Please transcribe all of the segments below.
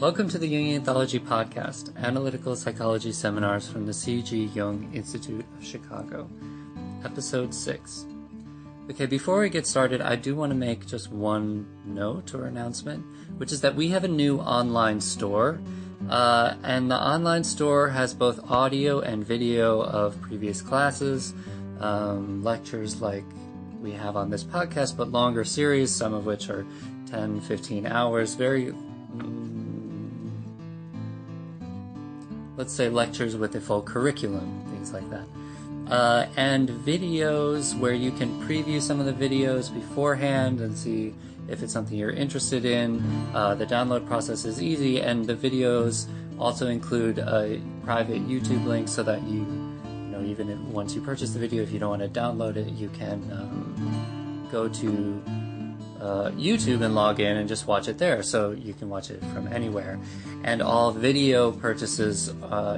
Welcome to the Jungian Anthology Podcast, analytical psychology seminars from the C.G. Jung Institute of Chicago, Episode 6. Okay, before we get started, I do want to make just one note or announcement, which is that we have a new online store, and the online store has both audio and video of previous classes, lectures like we have on this podcast, but longer series, some of which are 10, 15 hours, let's say lectures with a full curriculum, things like that. And videos where you can preview some of the videos beforehand and see if it's something you're interested in. The download process is easy, and the videos also include a private YouTube link so that even if, once you purchase the video, if you don't want to download it, you can go to YouTube and log in and just watch it there, so you can watch it from anywhere. And all video purchases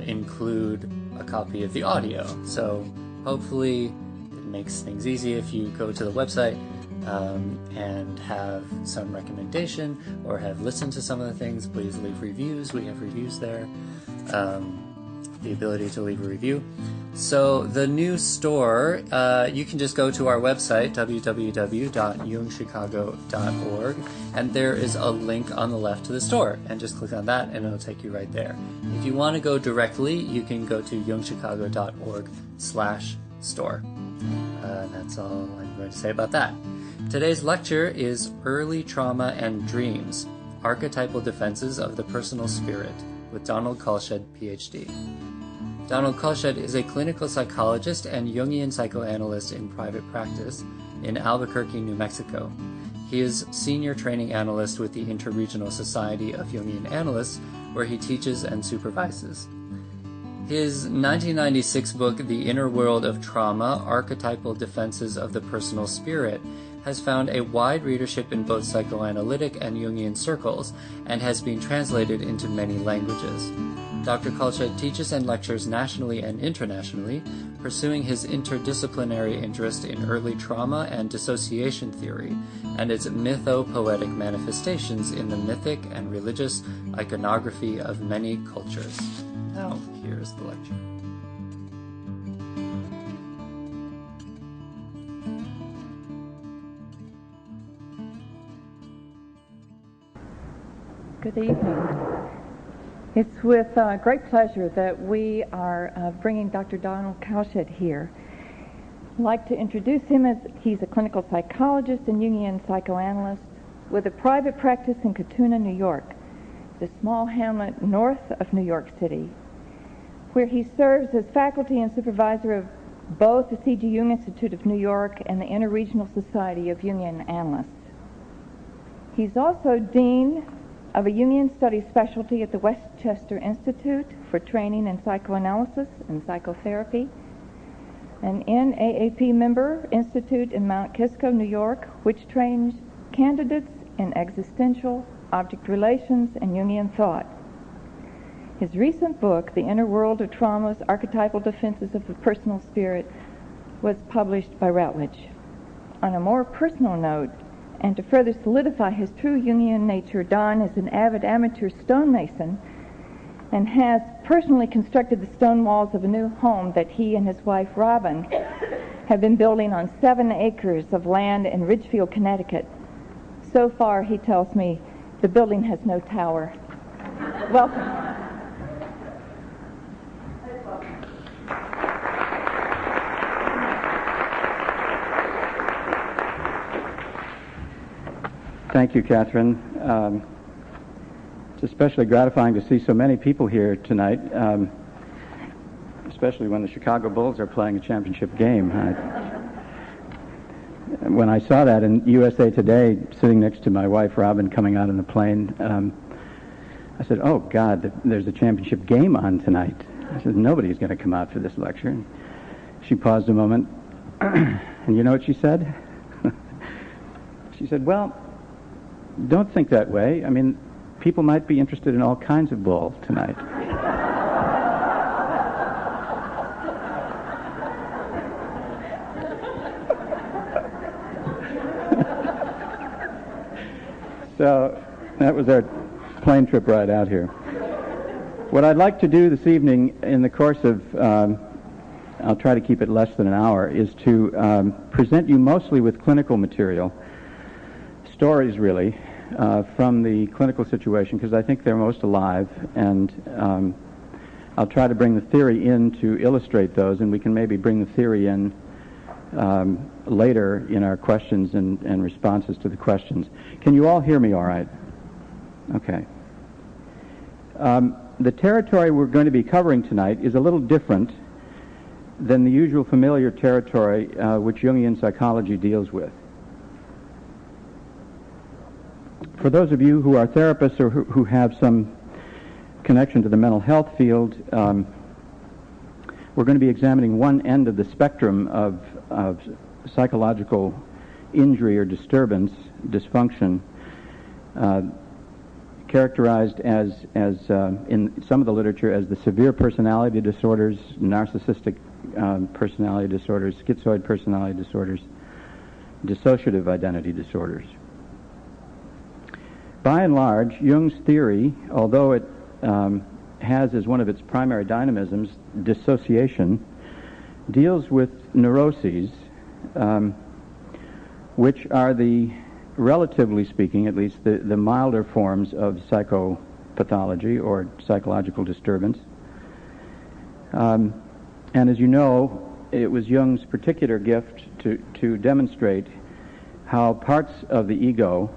include a copy of the audio, so hopefully it makes things easy if you go to the website and have some recommendation or have listened to some of the things. Please leave reviews. We have reviews there, the ability to leave a review. So the new store, you can just go to our website, www.jungchicago.org, and there is a link on the left to the store, and just click on that and it'll take you right there. If you want to go directly, you can go to jungchicago.org/store. That's all I'm going to say about that. Today's lecture is Early Trauma and Dreams, Archetypal Defenses of the Personal Spirit, with Donald Kalsched, PhD. Donald Kalsched is a clinical psychologist and Jungian psychoanalyst in private practice in Albuquerque, New Mexico. He is senior training analyst with the Interregional Society of Jungian Analysts, where he teaches and supervises. His 1996 book, The Inner World of Trauma, Archetypal Defenses of the Personal Spirit, has found a wide readership in both psychoanalytic and Jungian circles, and has been translated into many languages. Dr. Kalsched teaches and lectures nationally and internationally, pursuing his interdisciplinary interest in early trauma and dissociation theory, and its mytho-poetic manifestations in the mythic and religious iconography of many cultures. Now, here's the lecture. Good evening. It's with great pleasure that we are bringing Dr. Donald Kalsched here. I'd like to introduce him as he's a clinical psychologist and Jungian psychoanalyst with a private practice in Katuna, New York, the small hamlet north of New York City, where he serves as faculty and supervisor of both the C.G. Jung Institute of New York and the Interregional Society of Jungian Analysts. He's also dean of a Jungian Studies specialty at the Westchester Institute for Training in Psychoanalysis and Psychotherapy, an NAAP member institute in Mount Kisco, New York, which trains candidates in existential object relations and Jungian thought. His recent book, The Inner World of Traumas, Archetypal Defenses of the Personal Spirit, was published by Routledge. On a more personal note, and to further solidify his true Jungian nature, Don is an avid amateur stonemason and has personally constructed the stone walls of a new home that he and his wife, Robin, have been building on 7 acres of land in Ridgefield, Connecticut. So far, he tells me, the building has no tower. Welcome. Thank you, Catherine. It's especially gratifying to see so many people here tonight, especially when the Chicago Bulls are playing a championship game. When I saw that in USA Today, sitting next to my wife, Robin, coming out on the plane, I said, oh, God, there's a championship game on tonight. I said, nobody's going to come out for this lecture. And she paused a moment, and you know what she said? She said, well, don't think that way. I mean, people might be interested in all kinds of bull tonight. So that was our plane trip ride out here. What I'd like to do this evening in the course of, I'll try to keep it less than an hour, is to present you mostly with clinical material, stories really, from the clinical situation, because I think they're most alive, and I'll try to bring the theory in to illustrate those, and we can maybe bring the theory in later in our questions and responses to the questions. Can you all hear me all right? Okay. The territory we're going to be covering tonight is a little different than the usual familiar territory which Jungian psychology deals with. For those of you who are therapists or who have some connection to the mental health field, we're going to be examining one end of the spectrum of psychological injury or disturbance, dysfunction, characterized as in some of the literature as the severe personality disorders, narcissistic personality disorders, schizoid personality disorders, dissociative identity disorders. By and large, Jung's theory, although it has as one of its primary dynamisms dissociation, deals with neuroses, which are the, relatively speaking at least, the milder forms of psychopathology or psychological disturbance. And as you know, it was Jung's particular gift to demonstrate how parts of the ego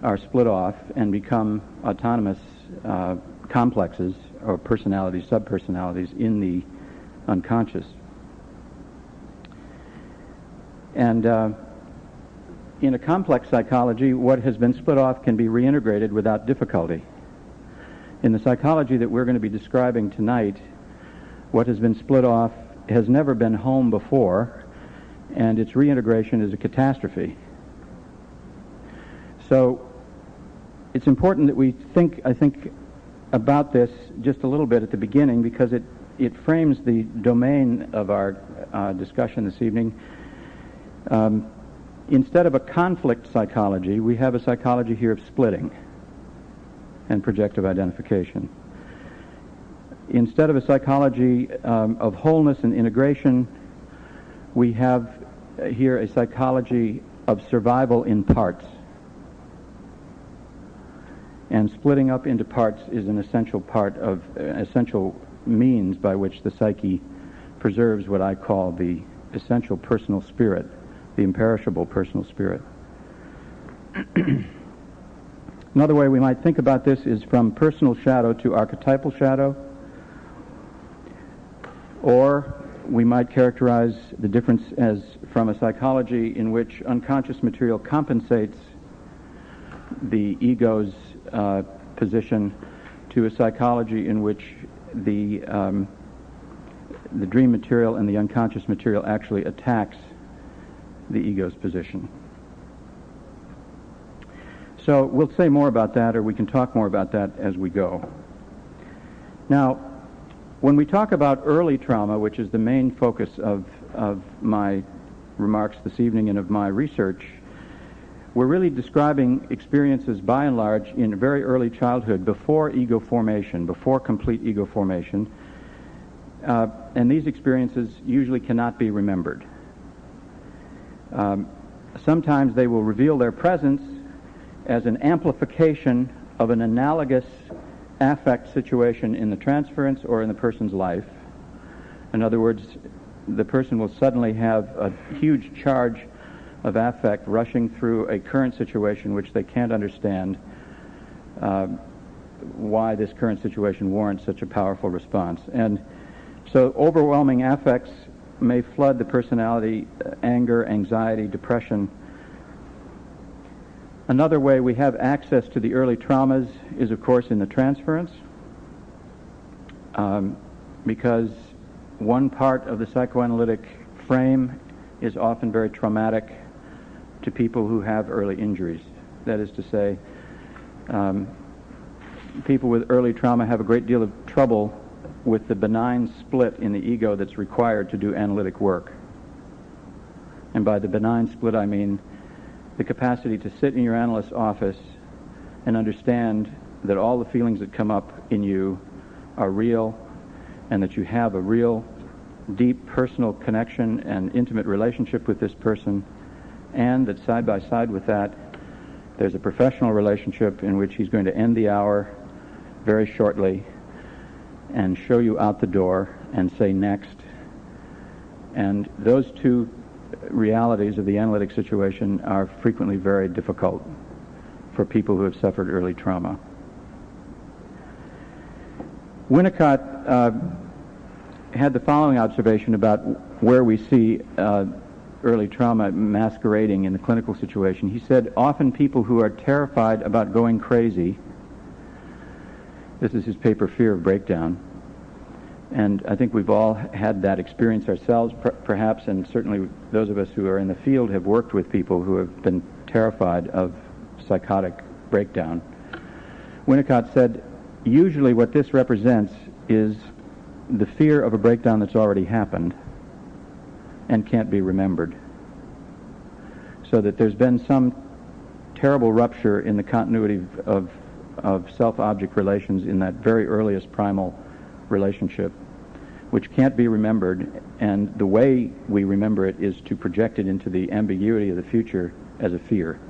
are split off and become autonomous complexes or personalities, subpersonalities in the unconscious. And in a complex psychology, what has been split off can be reintegrated without difficulty. In the psychology that we're going to be describing tonight, what has been split off has never been home before, and its reintegration is a catastrophe. So it's important that we think, I think, about this just a little bit at the beginning, because it frames the domain of our discussion this evening. Instead of a conflict psychology, we have a psychology here of splitting and projective identification. Instead of a psychology of wholeness and integration, we have here a psychology of survival in parts. And splitting up into parts is an essential part of, essential means by which the psyche preserves what I call the essential personal spirit, the imperishable personal spirit. Another way we might think about this is from personal shadow to archetypal shadow, or we might characterize the difference as from a psychology in which unconscious material compensates the ego's position to a psychology in which the dream material and the unconscious material actually attacks the ego's position. So we'll say more about that, or we can talk more about that as we go. Now, when we talk about early trauma, which is the main focus of my remarks this evening and of my research, we're really describing experiences by and large in very early childhood, before ego formation, before complete ego formation, and these experiences usually cannot be remembered. Sometimes they will reveal their presence as an amplification of an analogous affect situation in the transference or in the person's life. In other words, the person will suddenly have a huge charge of affect rushing through a current situation which they can't understand why this current situation warrants such a powerful response. And so overwhelming affects may flood the personality, anger, anxiety, depression. Another way we have access to the early traumas is, of course, in the transference, because one part of the psychoanalytic frame is often very traumatic to people who have early injuries. That is to say, people with early trauma have a great deal of trouble with the benign split in the ego that's required to do analytic work. And by the benign split, I mean the capacity to sit in your analyst's office and understand that all the feelings that come up in you are real, and that you have a real, deep personal connection and intimate relationship with this person, and that side by side with that, there's a professional relationship in which he's going to end the hour very shortly and show you out the door and say next. And those two realities of the analytic situation are frequently very difficult for people who have suffered early trauma. Winnicott had the following observation about where we see early trauma masquerading in the clinical situation. He said, often people who are terrified about going crazy, this is his paper, Fear of Breakdown, and I think we've all had that experience ourselves, perhaps, and certainly those of us who are in the field have worked with people who have been terrified of psychotic breakdown. Winnicott said, usually what this represents is the fear of a breakdown that's already happened and can't be remembered. So that there's been some terrible rupture in the continuity of self-object relations in that very earliest primal relationship, which can't be remembered, and the way we remember it is to project it into the ambiguity of the future as a fear.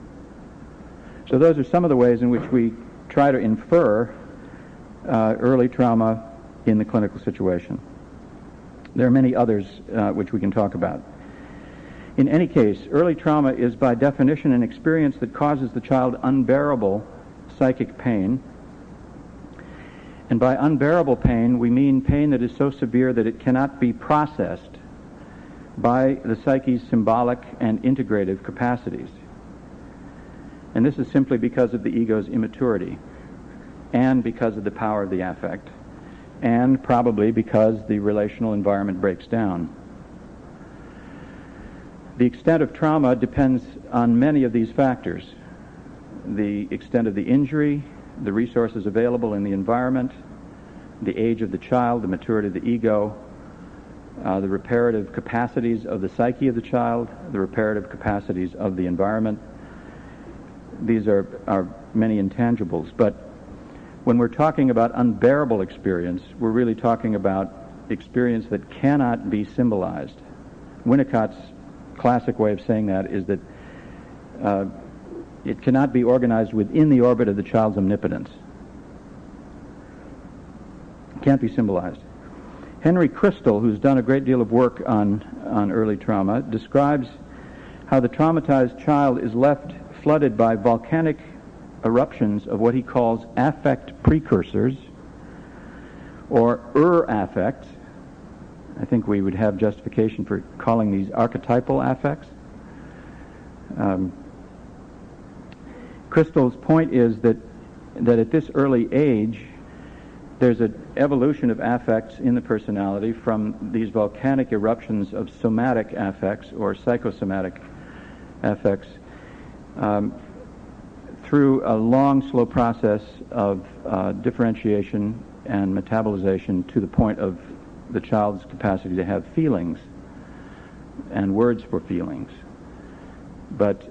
So those are some of the ways in which we try to infer early trauma in the clinical situation. There are many others which we can talk about. In any case, early trauma is by definition an experience that causes the child unbearable psychic pain. And by unbearable pain, we mean pain that is so severe that it cannot be processed by the psyche's symbolic and integrative capacities. And this is simply because of the ego's immaturity, and because of the power of the affect, and probably because the relational environment breaks down. The extent of trauma depends on many of these factors: the extent of the injury, the resources available in the environment, the age of the child, the maturity of the ego, the reparative capacities of the psyche of the child, the reparative capacities of the environment. These are many intangibles, but when we're talking about unbearable experience, we're really talking about experience that cannot be symbolized. Winnicott's classic way of saying that is that it cannot be organized within the orbit of the child's omnipotence. It can't be symbolized. Henry Crystal, who's done a great deal of work on early trauma, describes how the traumatized child is left flooded by volcanic eruptions of what he calls affect precursors, or affects. I think we would have justification for calling these archetypal affects. Crystal's point is that at this early age, there's an evolution of affects in the personality from these volcanic eruptions of somatic affects or psychosomatic affects through a long, slow process of differentiation and metabolization to the point of the child's capacity to have feelings and words for feelings. But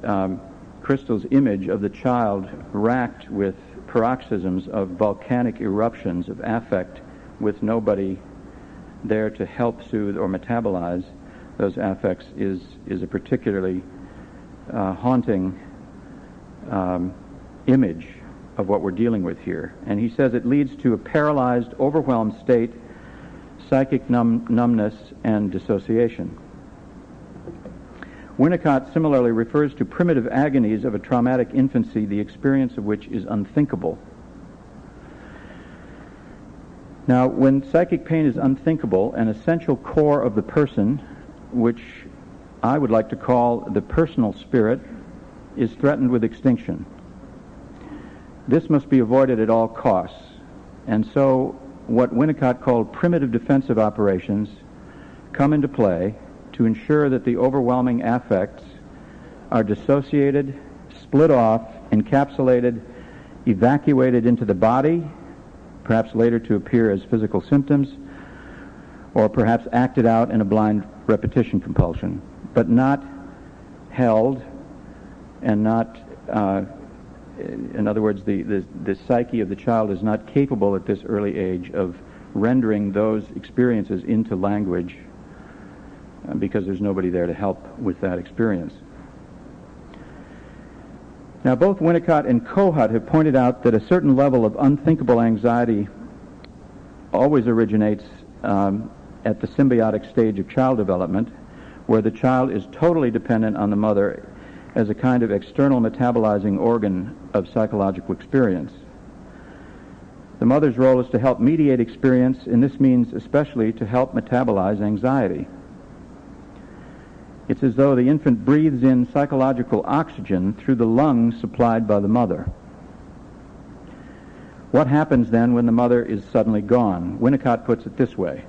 Crystal's image of the child racked with paroxysms of volcanic eruptions of affect with nobody there to help soothe or metabolize those affects is a particularly haunting image of what we're dealing with here. And he says it leads to a paralyzed, overwhelmed state, psychic numbness, and dissociation. Winnicott similarly refers to primitive agonies of a traumatic infancy, the experience of which is unthinkable. Now, when psychic pain is unthinkable, an essential core of the person, which I would like to call the personal spirit, is threatened with extinction. This must be avoided at all costs. And so what Winnicott called primitive defensive operations come into play to ensure that the overwhelming affects are dissociated, split off, encapsulated, evacuated into the body, perhaps later to appear as physical symptoms, or perhaps acted out in a blind repetition compulsion, but not held and not In other words, the psyche of the child is not capable at this early age of rendering those experiences into language because there's nobody there to help with that experience. Now, both Winnicott and Kohut have pointed out that a certain level of unthinkable anxiety always originates at the symbiotic stage of child development, where the child is totally dependent on the mother as a kind of external metabolizing organ of psychological experience. The mother's role is to help mediate experience, and this means especially to help metabolize anxiety. It's as though the infant breathes in psychological oxygen through the lungs supplied by the mother. What happens then when the mother is suddenly gone? Winnicott puts it this way.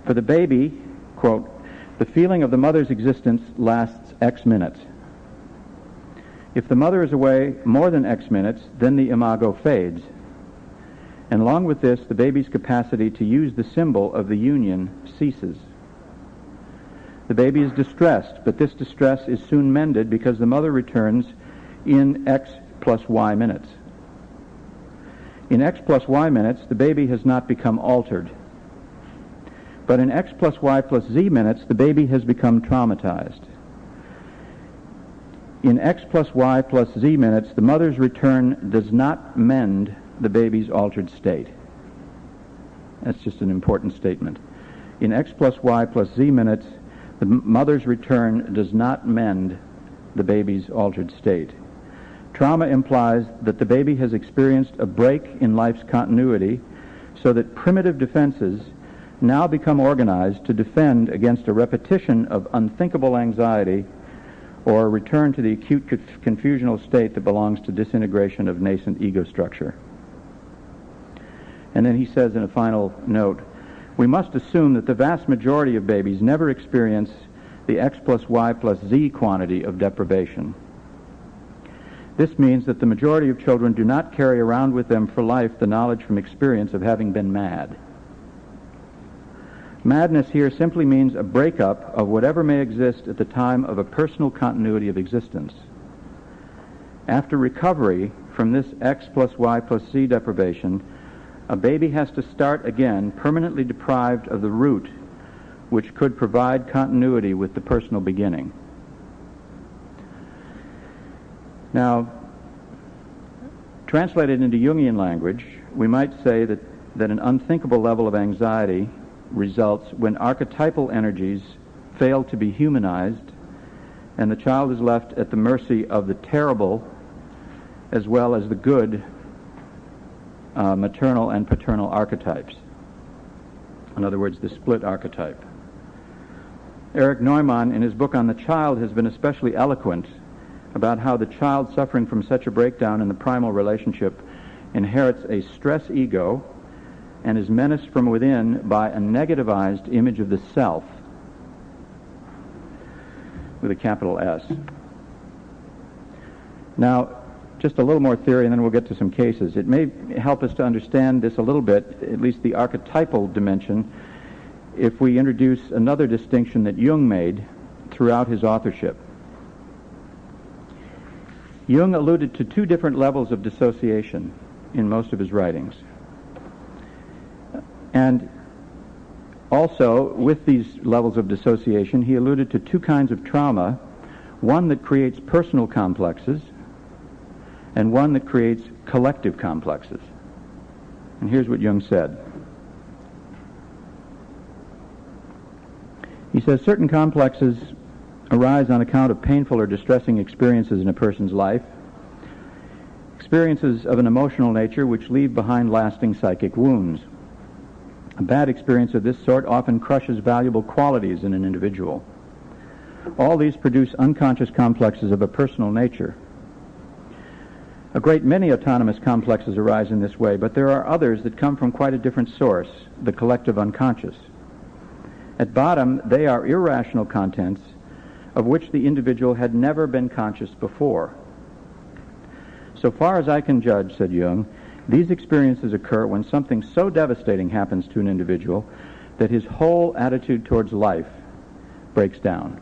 For the baby, quote, the feeling of the mother's existence lasts X minutes. If the mother is away more than X minutes, then the imago fades. And along with this, the baby's capacity to use the symbol of the union ceases. The baby is distressed, but this distress is soon mended because the mother returns in X plus Y minutes. In X plus Y minutes, the baby has not become altered. But in X plus Y plus Z minutes, the baby has become traumatized. In X plus Y plus Z minutes, the mother's return does not mend the baby's altered state. That's just an important statement. In X plus Y plus Z minutes, the mother's return does not mend the baby's altered state. Trauma implies that the baby has experienced a break in life's continuity so that primitive defenses now become organized to defend against a repetition of unthinkable anxiety or a return to the acute confusional state that belongs to disintegration of nascent ego structure. And then he says in a final note, we must assume that the vast majority of babies never experience the X plus Y plus Z quantity of deprivation. This means that the majority of children do not carry around with them for life the knowledge from experience of having been mad. Madness here simply means a breakup of whatever may exist at the time of a personal continuity of existence. After recovery from this X plus Y plus Z deprivation, a baby has to start again permanently deprived of the root which could provide continuity with the personal beginning. Now, translated into Jungian language, we might say that an unthinkable level of anxiety results when archetypal energies fail to be humanized and the child is left at the mercy of the terrible as well as the good maternal and paternal archetypes. In other words, the split archetype. Erich Neumann, in his book on the child, has been especially eloquent about how the child suffering from such a breakdown in the primal relationship inherits a stress ego and is menaced from within by a negativized image of the self with a capital S. Now, just a little more theory and then we'll get to some cases. It may help us to understand this a little bit, at least the archetypal dimension, if we introduce another distinction that Jung made throughout his authorship. Jung alluded to two different levels of dissociation in most of his writings. And also, with these levels of dissociation, he alluded to two kinds of trauma, one that creates personal complexes and one that creates collective complexes. And here's what Jung said. He says, certain complexes arise on account of painful or distressing experiences in a person's life, experiences of an emotional nature which leave behind lasting psychic wounds. A bad experience of this sort often crushes valuable qualities in an individual. All these produce unconscious complexes of a personal nature. A great many autonomous complexes arise in this way, but there are others that come from quite a different source, the collective unconscious. At bottom, they are irrational contents of which the individual had never been conscious before. So far as I can judge, said Jung, these experiences occur when something so devastating happens to an individual that his whole attitude towards life breaks down.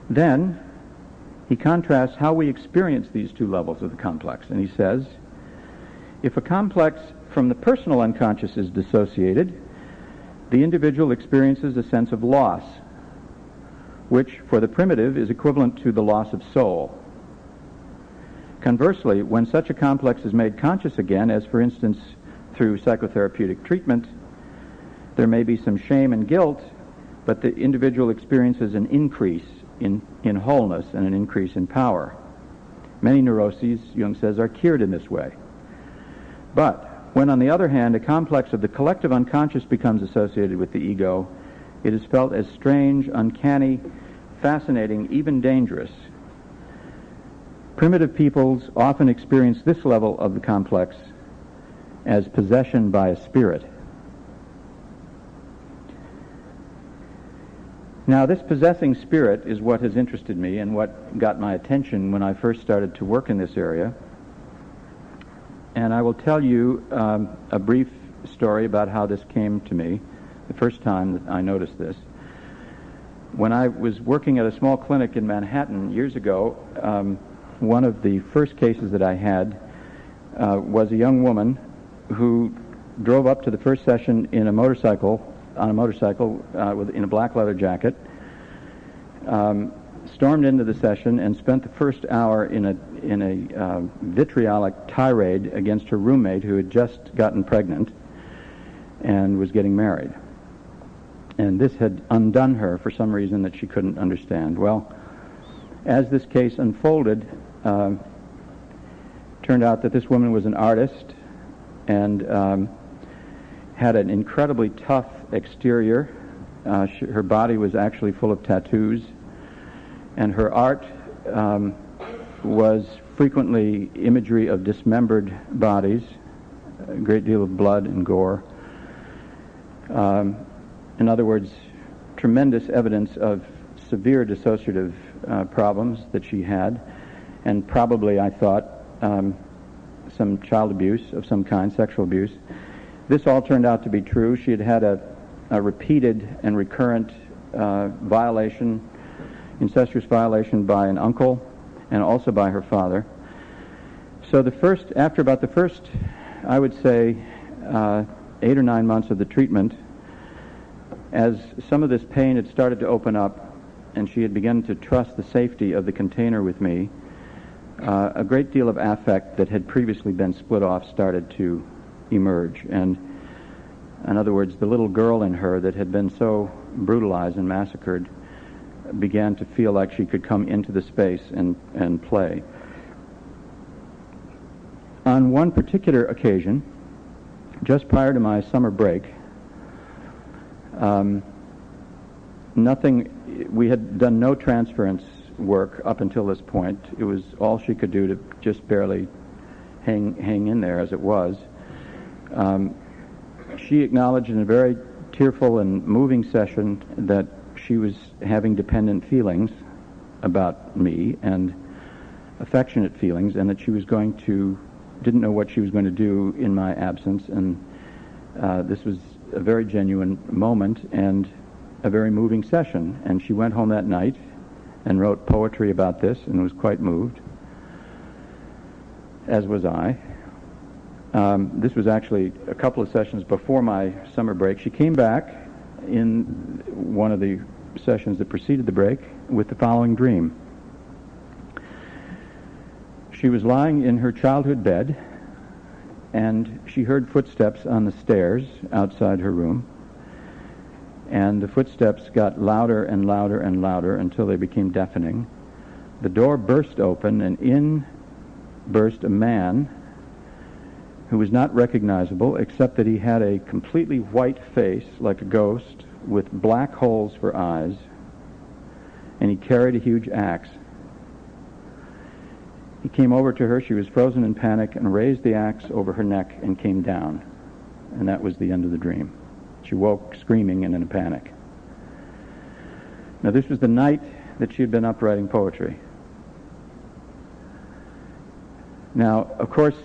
Then he contrasts how we experience these two levels of the complex. And he says, if a complex from the personal unconscious is dissociated, the individual experiences a sense of loss, which for the primitive is equivalent to the loss of soul. Conversely, when such a complex is made conscious again, as for instance through psychotherapeutic treatment, there may be some shame and guilt, but the individual experiences an increase in wholeness and an increase in power. Many neuroses, Jung says, are cured in this way. But when, on the other hand, a complex of the collective unconscious becomes associated with the ego, it is felt as strange, uncanny, fascinating, even dangerous. Primitive peoples often experience this level of the complex as possession by a spirit. Now, this possessing spirit is what has interested me and what got my attention when I first started to work in this area. And I will tell you a brief story about how this came to me the first time that I noticed this. When I was working at a small clinic in Manhattan years ago, one of the first cases that I had was a young woman who drove up to the first session in a motorcycle, in a black leather jacket, stormed into the session and spent the first hour in a vitriolic tirade against her roommate who had just gotten pregnant and was getting married. And this had undone her for some reason that she couldn't understand. Well, as this case unfolded, turned out that this woman was an artist and had an incredibly tough exterior. Her body was actually full of tattoos, and her art was frequently imagery of dismembered bodies, a great deal of blood and gore. In other words, tremendous evidence of severe dissociative problems that she had, and probably, I thought, some child abuse of some kind, sexual abuse. This all turned out to be true. She had had a repeated and recurrent incestuous violation by an uncle and also by her father. So after about the first, I would say, 8 or 9 months of the treatment, as some of this pain had started to open up and she had begun to trust the safety of the container with me, a great deal of affect that had previously been split off started to emerge. And in other words, the little girl in her that had been so brutalized and massacred began to feel like she could come into the space and play. On one particular occasion, just prior to my summer break, we had done no transference work up until this point. It was all she could do to just barely hang in there as it was. She acknowledged in a very tearful and moving session that she was having dependent feelings about me and affectionate feelings, and that she was didn't know what she was going to do in my absence, and this was a very genuine moment and a very moving session. And she went home that night and wrote poetry about this and was quite moved, as was I. This was actually a couple of sessions before my summer break. She came back in one of the sessions that preceded the break with the following dream. She was lying in her childhood bed, and she heard footsteps on the stairs outside her room, and the footsteps got louder and louder and louder until they became deafening. The door burst open, and in burst a man who was not recognizable, except that he had a completely white face like a ghost with black holes for eyes, and he carried a huge axe. He came over to her. She was frozen in panic and raised the axe over her neck and came down. And that was the end of the dream. She woke screaming and in a panic. Now, this was the night that she had been up writing poetry. Now, of course,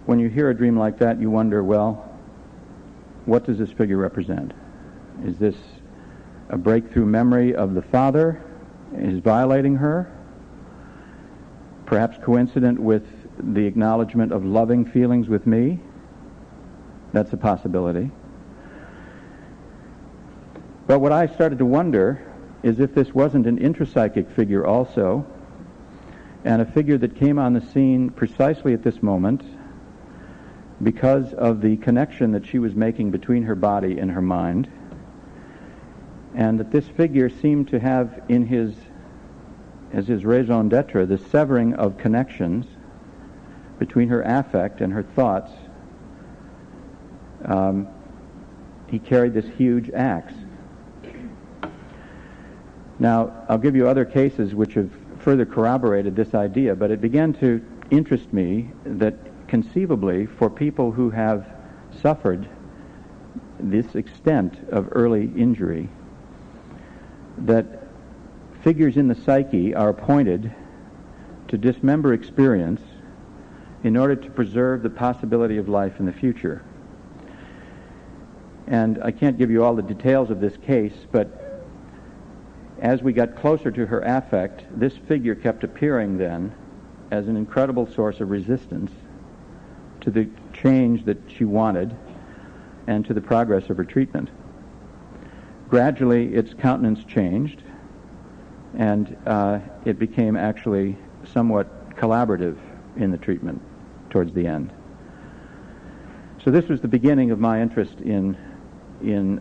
when you hear a dream like that, you wonder, well, what does this figure represent? Is this a breakthrough memory of the father is violating her? perhaps coincident with the acknowledgement of loving feelings with me. That's a possibility. But what I started to wonder is if this wasn't an intrapsychic figure also, and a figure that came on the scene precisely at this moment because of the connection that she was making between her body and her mind, and that this figure seemed to have in his raison d'etre the severing of connections between her affect and her thoughts. He carried this huge axe. Now, I'll give you other cases which have further corroborated this idea, but it began to interest me that conceivably for people who have suffered this extent of early injury, that figures in the psyche are appointed to dismember experience in order to preserve the possibility of life in the future. And I can't give you all the details of this case, but as we got closer to her affect, this figure kept appearing then as an incredible source of resistance to the change that she wanted and to the progress of her treatment. Gradually, its countenance changed, and it became actually somewhat collaborative in the treatment towards the end. So this was the beginning of my interest in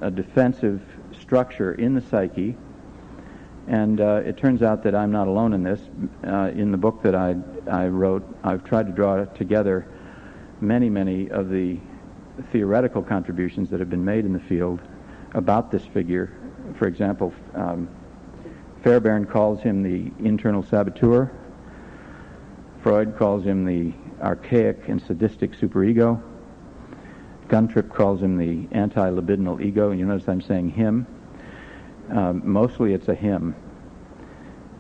a defensive structure in the psyche, and it turns out that I'm not alone in this. In the book that I wrote, I've tried to draw together many of the theoretical contributions that have been made in the field about this figure. For example, Fairbairn calls him the internal saboteur. Freud calls him the archaic and sadistic superego. Guntrip calls him the anti-libidinal ego, and you notice I'm saying him. Mostly it's a him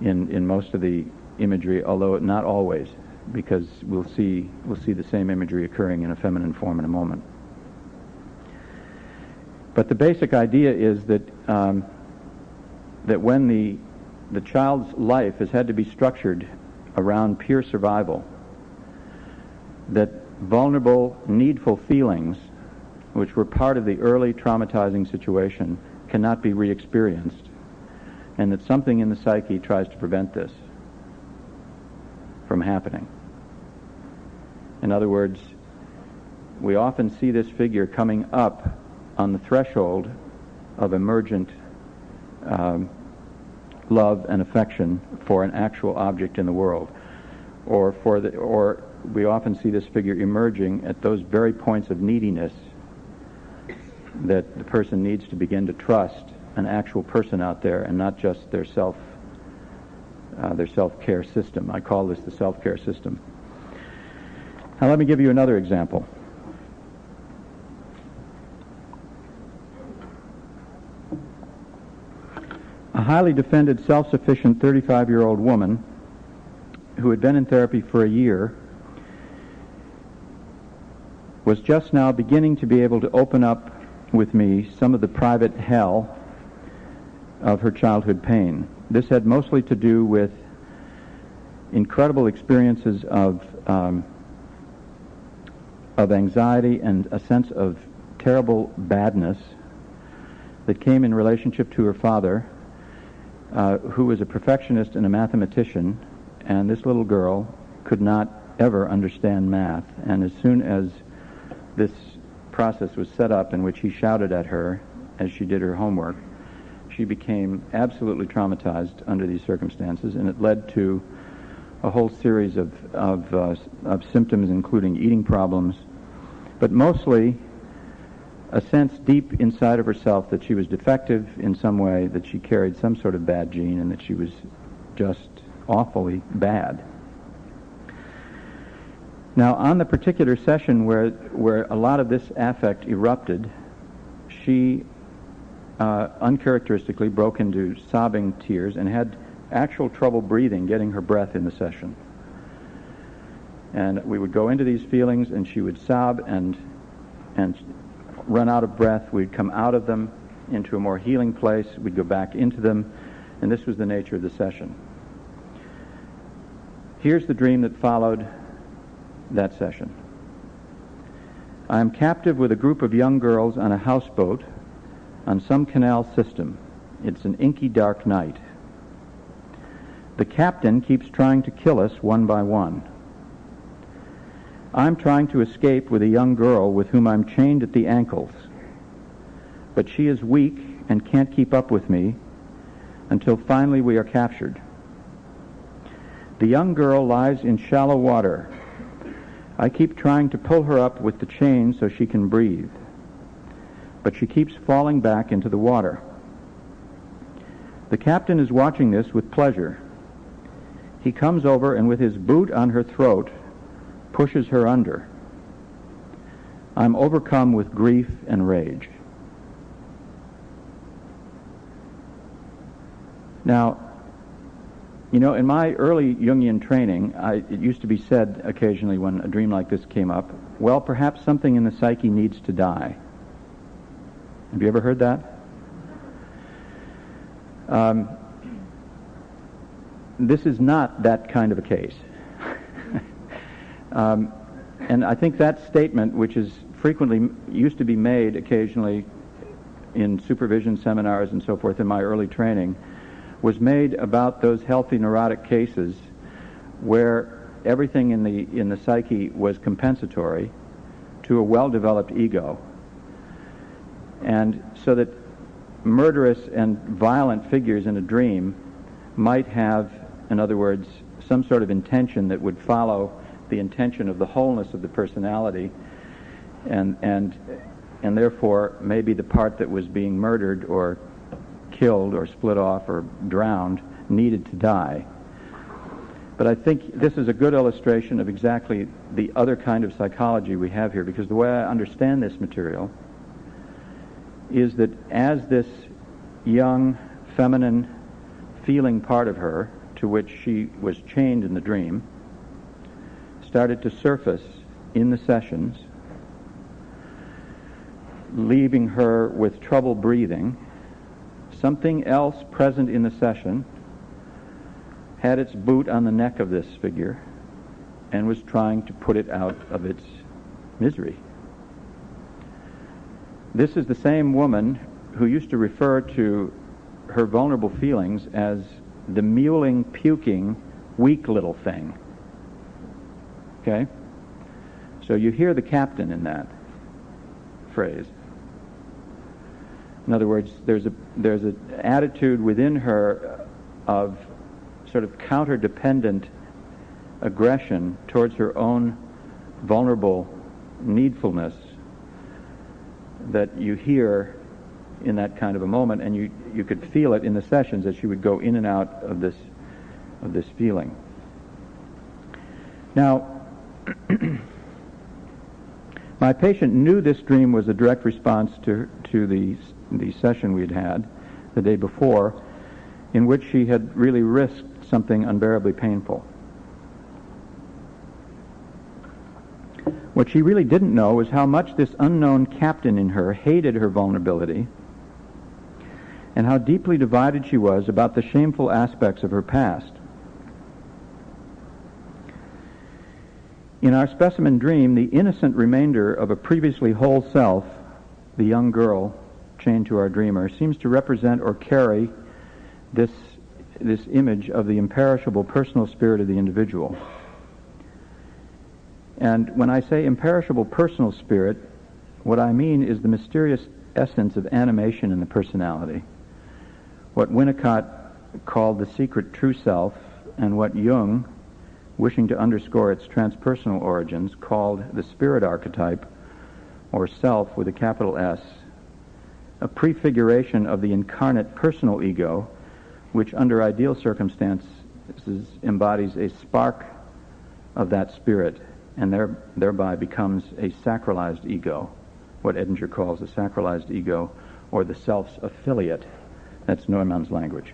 in most of the imagery, although not always, because we'll see the same imagery occurring in a feminine form in a moment. But the basic idea is that that when the child's life has had to be structured around pure survival, that vulnerable, needful feelings, which were part of the early traumatizing situation, cannot be re-experienced, and that something in the psyche tries to prevent this from happening. In other words, we often see this figure coming up on the threshold of emergent love and affection for an actual object in the world, or we often see this figure emerging at those very points of neediness that the person needs to begin to trust an actual person out there and not just their self-care system. I call this the self-care system. Now let me give you another example. A highly defended, self-sufficient 35-year-old woman who had been in therapy for a year was just now beginning to be able to open up with me some of the private hell of her childhood pain. This had mostly to do with incredible experiences of anxiety and a sense of terrible badness that came in relationship to her father, who was a perfectionist and a mathematician, and this little girl could not ever understand math. And as soon as this process was set up in which he shouted at her as she did her homework, she became absolutely traumatized under these circumstances, and it led to a whole series of symptoms, including eating problems, but mostly a sense deep inside of herself that she was defective in some way, that she carried some sort of bad gene, and that she was just awfully bad. Now, on the particular session where a lot of this affect erupted, she uncharacteristically broke into sobbing tears and had actual trouble breathing, getting her breath in the session. And we would go into these feelings, and she would sob and run out of breath. We'd come out of them into a more healing place. We'd go back into them, and this was the nature of the session. Here's the dream that followed that session. I am captive with a group of young girls on a houseboat on some canal system. It's an inky dark night. The captain keeps trying to kill us one by one. I'm trying to escape with a young girl with whom I'm chained at the ankles, but she is weak and can't keep up with me until finally we are captured. The young girl lies in shallow water. I keep trying to pull her up with the chain so she can breathe, but she keeps falling back into the water. The captain is watching this with pleasure. He comes over and with his boot on her throat pushes her under. I'm overcome with grief and rage. Now, you know, in my early Jungian training, it used to be said occasionally when a dream like this came up, well, perhaps something in the psyche needs to die. Have you ever heard that? This is not that kind of a case. And I think that statement, which is frequently used to be made occasionally in supervision seminars and so forth in my early training, was made about those healthy neurotic cases where everything in the psyche was compensatory to a well-developed ego. And so that murderous and violent figures in a dream might have, in other words, some sort of intention that would follow the intention of the wholeness of the personality, and therefore maybe the part that was being murdered or killed or split off or drowned needed to die. But I think this is a good illustration of exactly the other kind of psychology we have here, because the way I understand this material is that as this young, feminine, feeling part of her, to which she was chained in the dream, started to surface in the sessions, leaving her with trouble breathing, something else present in the session had its boot on the neck of this figure and was trying to put it out of its misery. This is the same woman who used to refer to her vulnerable feelings as the mewling, puking, weak little thing. Okay? So you hear the captain in that phrase. In other words, there's an attitude within her of sort of counter-dependent aggression towards her own vulnerable needfulness that you hear in that kind of a moment, and you could feel it in the sessions as she would go in and out of this feeling. Now, my patient knew this dream was a direct response to the session we'd had the day before, in which she had really risked something unbearably painful. What she really didn't know was how much this unknown captain in her hated her vulnerability, and how deeply divided she was about the shameful aspects of her past. In our specimen dream, the innocent remainder of a previously whole self, the young girl chained to our dreamer, seems to represent or carry this image of the imperishable personal spirit of the individual. And when I say imperishable personal spirit, what I mean is the mysterious essence of animation in the personality, what Winnicott called the secret true self, and what Jung, wishing to underscore its transpersonal origins, called the spirit archetype, or self with a capital S, a prefiguration of the incarnate personal ego, which under ideal circumstances embodies a spark of that spirit, and thereby becomes a sacralized ego, what Edinger calls a sacralized ego, or the self's affiliate. That's Neumann's language.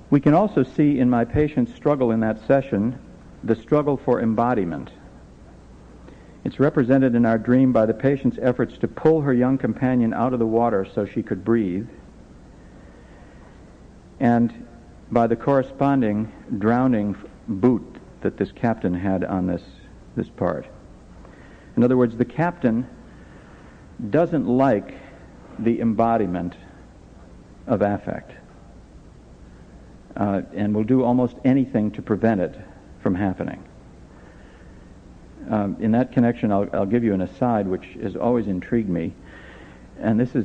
We can also see in my patient's struggle in that session the struggle for embodiment. It's represented in our dream by the patient's efforts to pull her young companion out of the water so she could breathe, and by the corresponding drowning boot that this captain had on this part. In other words, the captain doesn't like the embodiment of affect, and will do almost anything to prevent it from happening. In that connection, I'll give you an aside which has always intrigued me, and this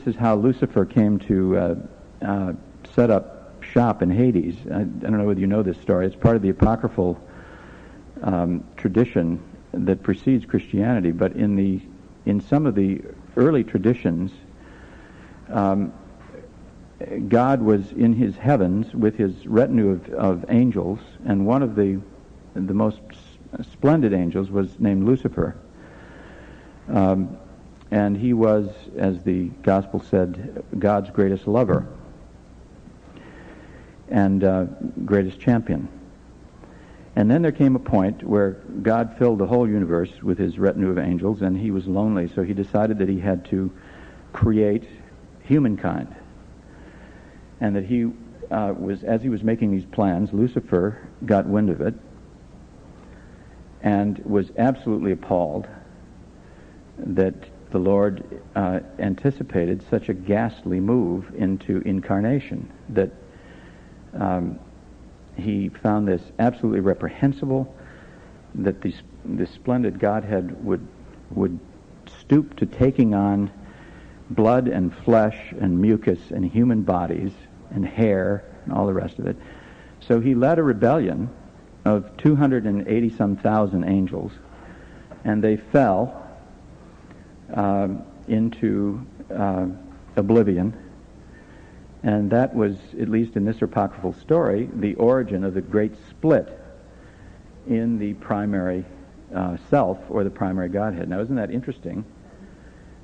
is how Lucifer came to set up shop in Hades. I don't know whether you know this story. It's part of the apocryphal tradition that precedes Christianity, but in some of the early traditions, God was in his heavens with his retinue of angels, and one of the most splendid angels was named Lucifer. And he was, as the gospel said, God's greatest lover and greatest champion. And then there came a point where God filled the whole universe with his retinue of angels, and he was lonely, so he decided that he had to create humankind. And that he as he was making these plans, Lucifer got wind of it and was absolutely appalled that the Lord anticipated such a ghastly move into incarnation, that he found this absolutely reprehensible, that this splendid Godhead would stoop to taking on blood and flesh and mucus and human bodies and hair and all the rest of it. So he led a rebellion of 280-some thousand angels, and they fell into oblivion. And that was, at least in this apocryphal story, the origin of the great split in the primary self, or the primary Godhead. Now, isn't that interesting?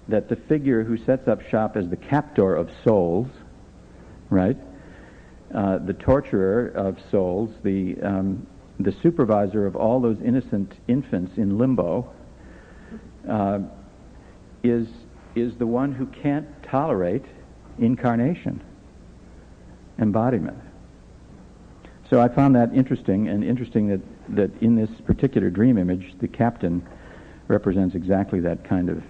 That the figure who sets up shop as the captor of souls, right? The torturer of souls, the supervisor of all those innocent infants in limbo, is the one who can't tolerate incarnation, embodiment. So I found that interesting, and interesting that in this particular dream image, the captain represents exactly that kind of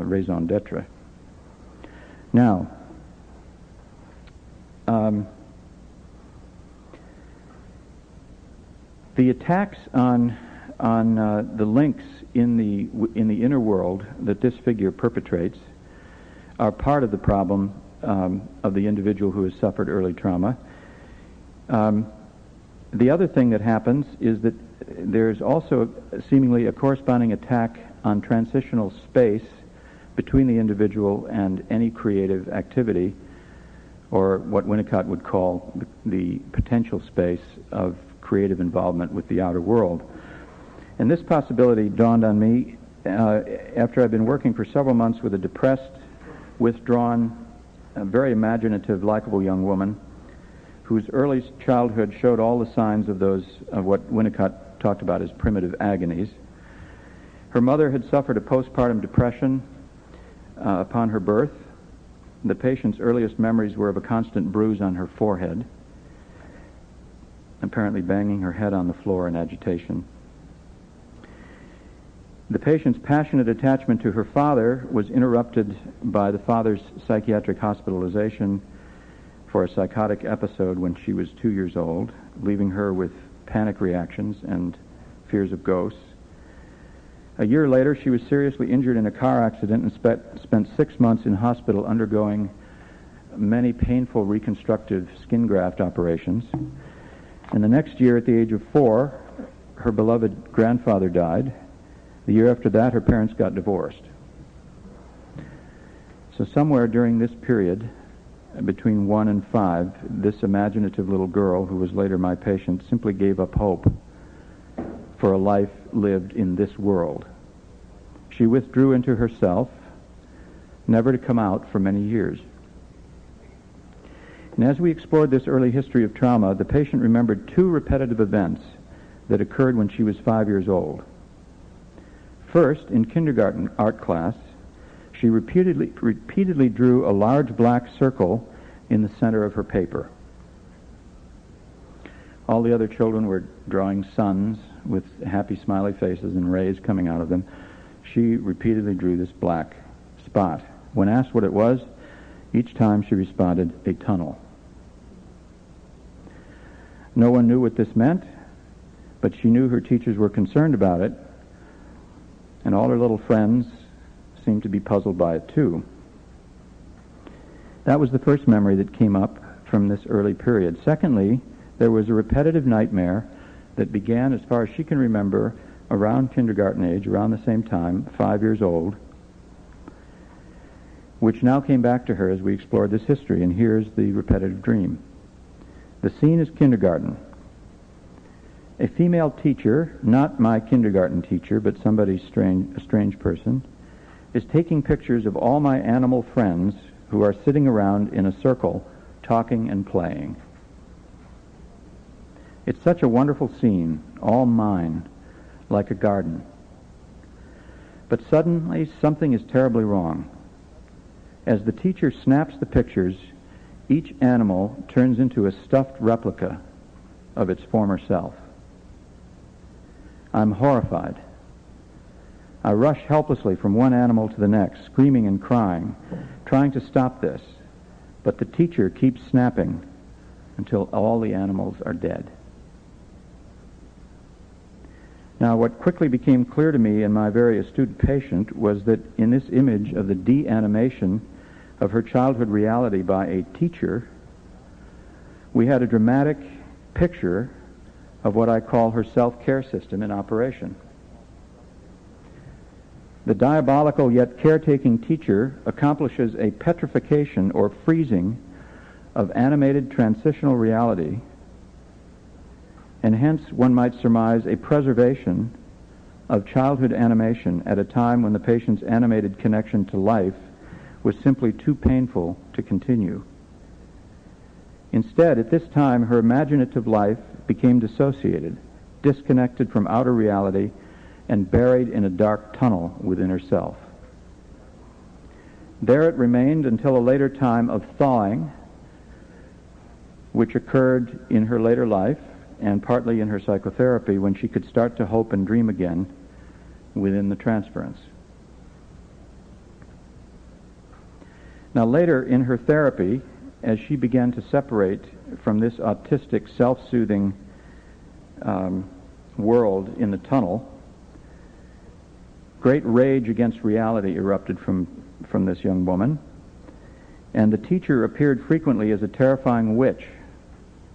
raison d'etre. Now, the attacks on the links in the inner world that this figure perpetrates are part of the problem of the individual who has suffered early trauma. The other thing that happens is that there's also seemingly a corresponding attack on transitional space between the individual and any creative activity, or what Winnicott would call the potential space of creative involvement with the outer world. And this possibility dawned on me after I'd been working for several months with a depressed, withdrawn, very imaginative, likable young woman whose early childhood showed all the signs of what Winnicott talked about as primitive agonies. Her mother had suffered a postpartum depression upon her birth. The patient's earliest memories were of a constant bruise on her forehead, apparently banging her head on the floor in agitation. The patient's passionate attachment to her father was interrupted by the father's psychiatric hospitalization for a psychotic episode when she was 2 years old, leaving her with panic reactions and fears of ghosts. A year later, she was seriously injured in a car accident and spent 6 months in hospital undergoing many painful reconstructive skin graft operations. And the next year, at the age of 4, her beloved grandfather died. The year after that, her parents got divorced. So somewhere during this period, between 1 and 5, this imaginative little girl, who was later my patient, simply gave up hope for a life lived in this world. She withdrew into herself, never to come out for many years. And as we explored this early history of trauma, the patient remembered 2 repetitive events that occurred when she was 5 years old. First, in kindergarten art class, she repeatedly drew a large black circle in the center of her paper. All the other children were drawing suns with happy smiley faces and rays coming out of them. She repeatedly drew this black spot. When asked what it was, each time she responded, "A tunnel." No one knew what this meant, but she knew her teachers were concerned about it, and all her little friends seemed to be puzzled by it too. That was the first memory that came up from this early period. Secondly, there was a repetitive nightmare that began, as far as she can remember, around kindergarten age, around the same time, 5 years old, which now came back to her as we explored this history, and here's the repetitive dream. The scene is kindergarten. A female teacher, not my kindergarten teacher, but somebody strange, a strange person, is taking pictures of all my animal friends who are sitting around in a circle, talking and playing. It's such a wonderful scene, all mine, like a garden. But suddenly something is terribly wrong. As the teacher snaps the pictures, each animal turns into a stuffed replica of its former self. I'm horrified. I rush helplessly from one animal to the next, screaming and crying, trying to stop this, but the teacher keeps snapping until all the animals are dead. Now, what quickly became clear to me and my very astute patient was that in this image of the de-animation of her childhood reality by a teacher, we had a dramatic picture of what I call her self-care system in operation. The diabolical yet caretaking teacher accomplishes a petrification or freezing of animated transitional reality, and hence one might surmise a preservation of childhood animation at a time when the patient's animated connection to life was simply too painful to continue. Instead, at this time, her imaginative life became dissociated, disconnected from outer reality, and buried in a dark tunnel within herself. There it remained until a later time of thawing, which occurred in her later life and partly in her psychotherapy, when she could start to hope and dream again within the transference. Now later in her therapy, as she began to separate from this autistic, self-soothing world in the tunnel, great rage against reality erupted from this young woman, and the teacher appeared frequently as a terrifying witch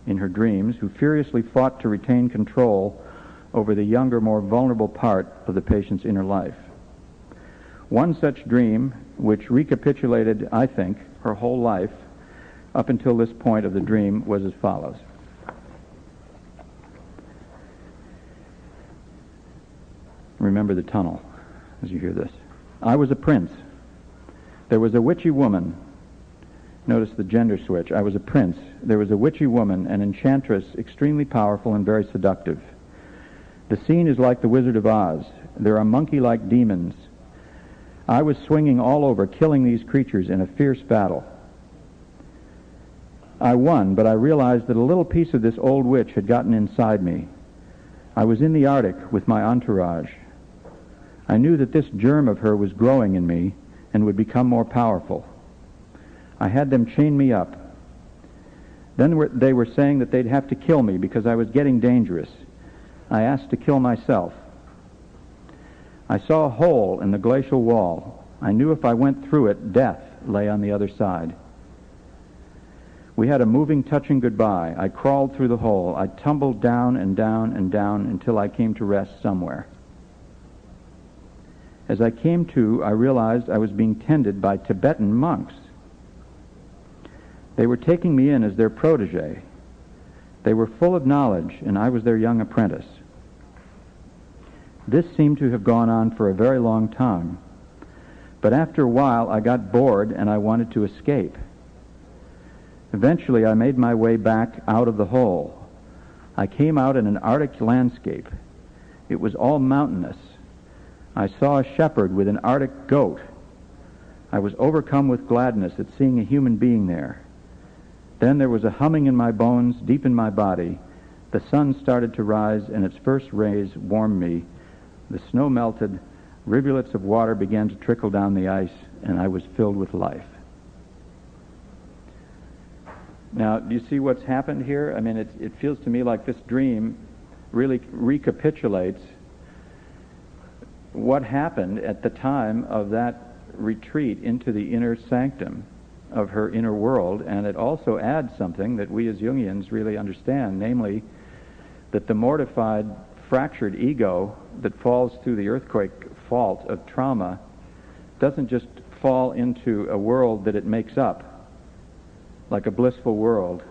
in her dreams who furiously fought to retain control over the younger, more vulnerable part of the patient's inner life. One such dream, which recapitulated, I think, her whole life up until this point of the dream, was as follows. Remember the tunnel as you hear this. I was a prince. There was a witchy woman. Notice the gender switch. I was a prince. There was a witchy woman, an enchantress, extremely powerful and very seductive. The scene is like the Wizard of Oz. There are monkey-like demons. I was swinging all over, killing these creatures in a fierce battle. I won, but I realized that a little piece of this old witch had gotten inside me. I was in the Arctic with my entourage. I knew that this germ of her was growing in me and would become more powerful. I had them chain me up. Then they were saying that they'd have to kill me because I was getting dangerous. I asked to kill myself. I saw a hole in the glacial wall. I knew if I went through it, death lay on the other side. We had a moving, touching goodbye. I crawled through the hole. I tumbled down and down and down until I came to rest somewhere. As I came to, I realized I was being tended by Tibetan monks. They were taking me in as their protege. They were full of knowledge, and I was their young apprentice. This seemed to have gone on for a very long time, but after a while I got bored and I wanted to escape. Eventually I made my way back out of the hole. I came out in an Arctic landscape. It was all mountainous. I saw a shepherd with an Arctic goat. I was overcome with gladness at seeing a human being there. Then there was a humming in my bones, deep in my body, The sun started to rise, and its first rays warmed me. The snow melted, rivulets of water began to trickle down the ice, and I was filled with life. Now, do you see what's happened here? I mean, it feels to me like this dream really recapitulates what happened at the time of that retreat into the inner sanctum of her inner world, and it also adds something that we as Jungians really understand, namely that the mortified, fractured ego that falls through the earthquake fault of trauma doesn't just fall into a world that it makes up, like a blissful world.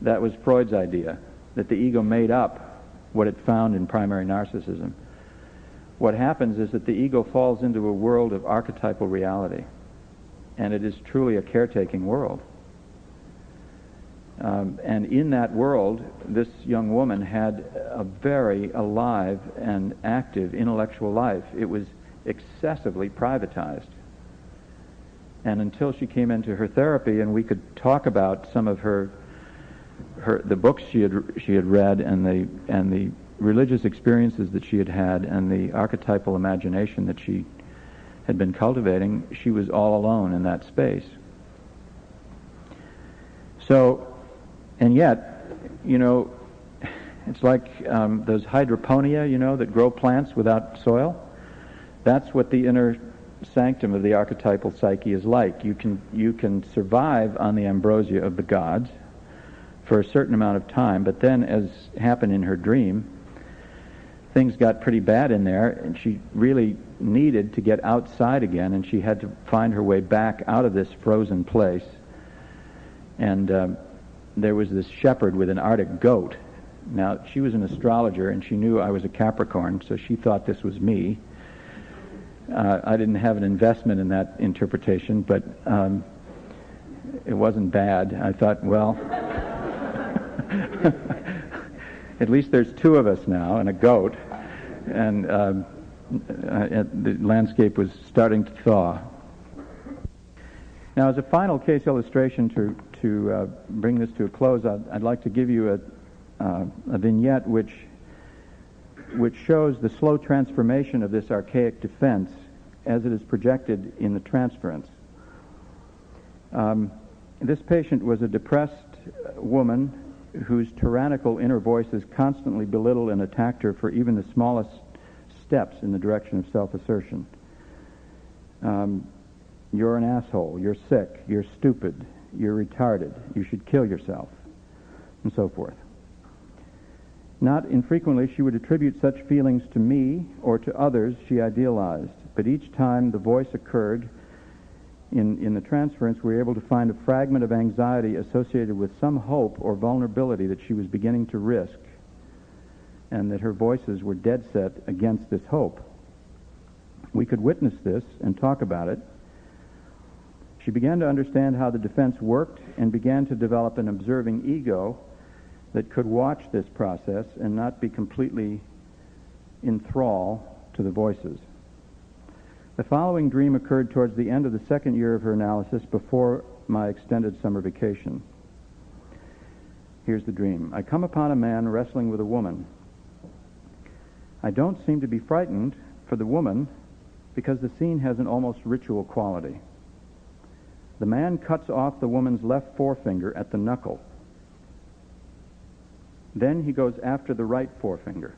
That was Freud's idea, that the ego made up what it found in primary narcissism. What happens is that the ego falls into a world of archetypal reality, and it is truly a caretaking world. And in that world, this young woman had a very alive and active intellectual life. It was excessively privatized. And until she came into her therapy and we could talk about some of the books she had read and the religious experiences that she had had and the archetypal imagination that she had been cultivating, she was all alone in that space. So, and yet, it's like those hydroponia, that grow plants without soil. That's what the inner sanctum of the archetypal psyche is like. You can survive on the ambrosia of the gods for a certain amount of time, but then, as happened in her dream, things got pretty bad in there, and she really needed to get outside again, and she had to find her way back out of this frozen place. And there was this shepherd with an Arctic goat. Now, she was an astrologer, and she knew I was a Capricorn, so she thought this was me. I didn't have an investment in that interpretation, but it wasn't bad. I thought, well, at least there's two of us now and a goat, and the landscape was starting to thaw. Now, as a final case illustration to bring this to a close, I'd like to give you a vignette which shows the slow transformation of this archaic defense as it is projected in the transference. This patient was a depressed woman whose tyrannical inner voices constantly belittled and attacked her for even the smallest steps in the direction of self-assertion. You're an asshole, you're sick, you're stupid, you're retarded, you should kill yourself, and so forth. Not infrequently, she would attribute such feelings to me or to others she idealized, but each time the voice occurred in the transference, we were able to find a fragment of anxiety associated with some hope or vulnerability that she was beginning to risk, and that her voices were dead set against this hope. We could witness this and talk about it. She began to understand how the defense worked and began to develop an observing ego that could watch this process and not be completely in thrall to the voices. The following dream occurred towards the end of the second year of her analysis before my extended summer vacation. Here's the dream. I come upon a man wrestling with a woman. I don't seem to be frightened for the woman because the scene has an almost ritual quality. The man cuts off the woman's left forefinger at the knuckle. Then he goes after the right forefinger.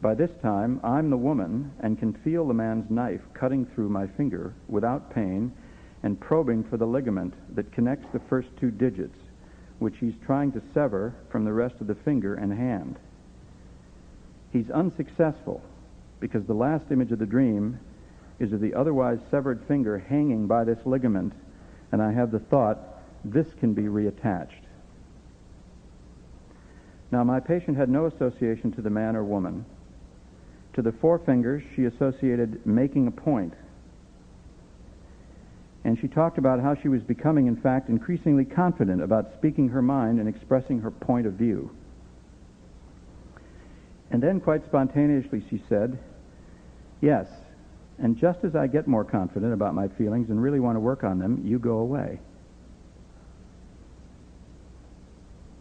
By this time, I'm the woman and can feel the man's knife cutting through my finger without pain and probing for the ligament that connects the first two digits, which he's trying to sever from the rest of the finger and hand. He's unsuccessful because the last image of the dream is of the otherwise severed finger hanging by this ligament, and I have the thought, this can be reattached. Now, my patient had no association to the man or woman. To the forefingers, she associated making a point. And she talked about how she was becoming, in fact, increasingly confident about speaking her mind and expressing her point of view. And then, quite spontaneously, she said, yes, and just as I get more confident about my feelings and really want to work on them, you go away.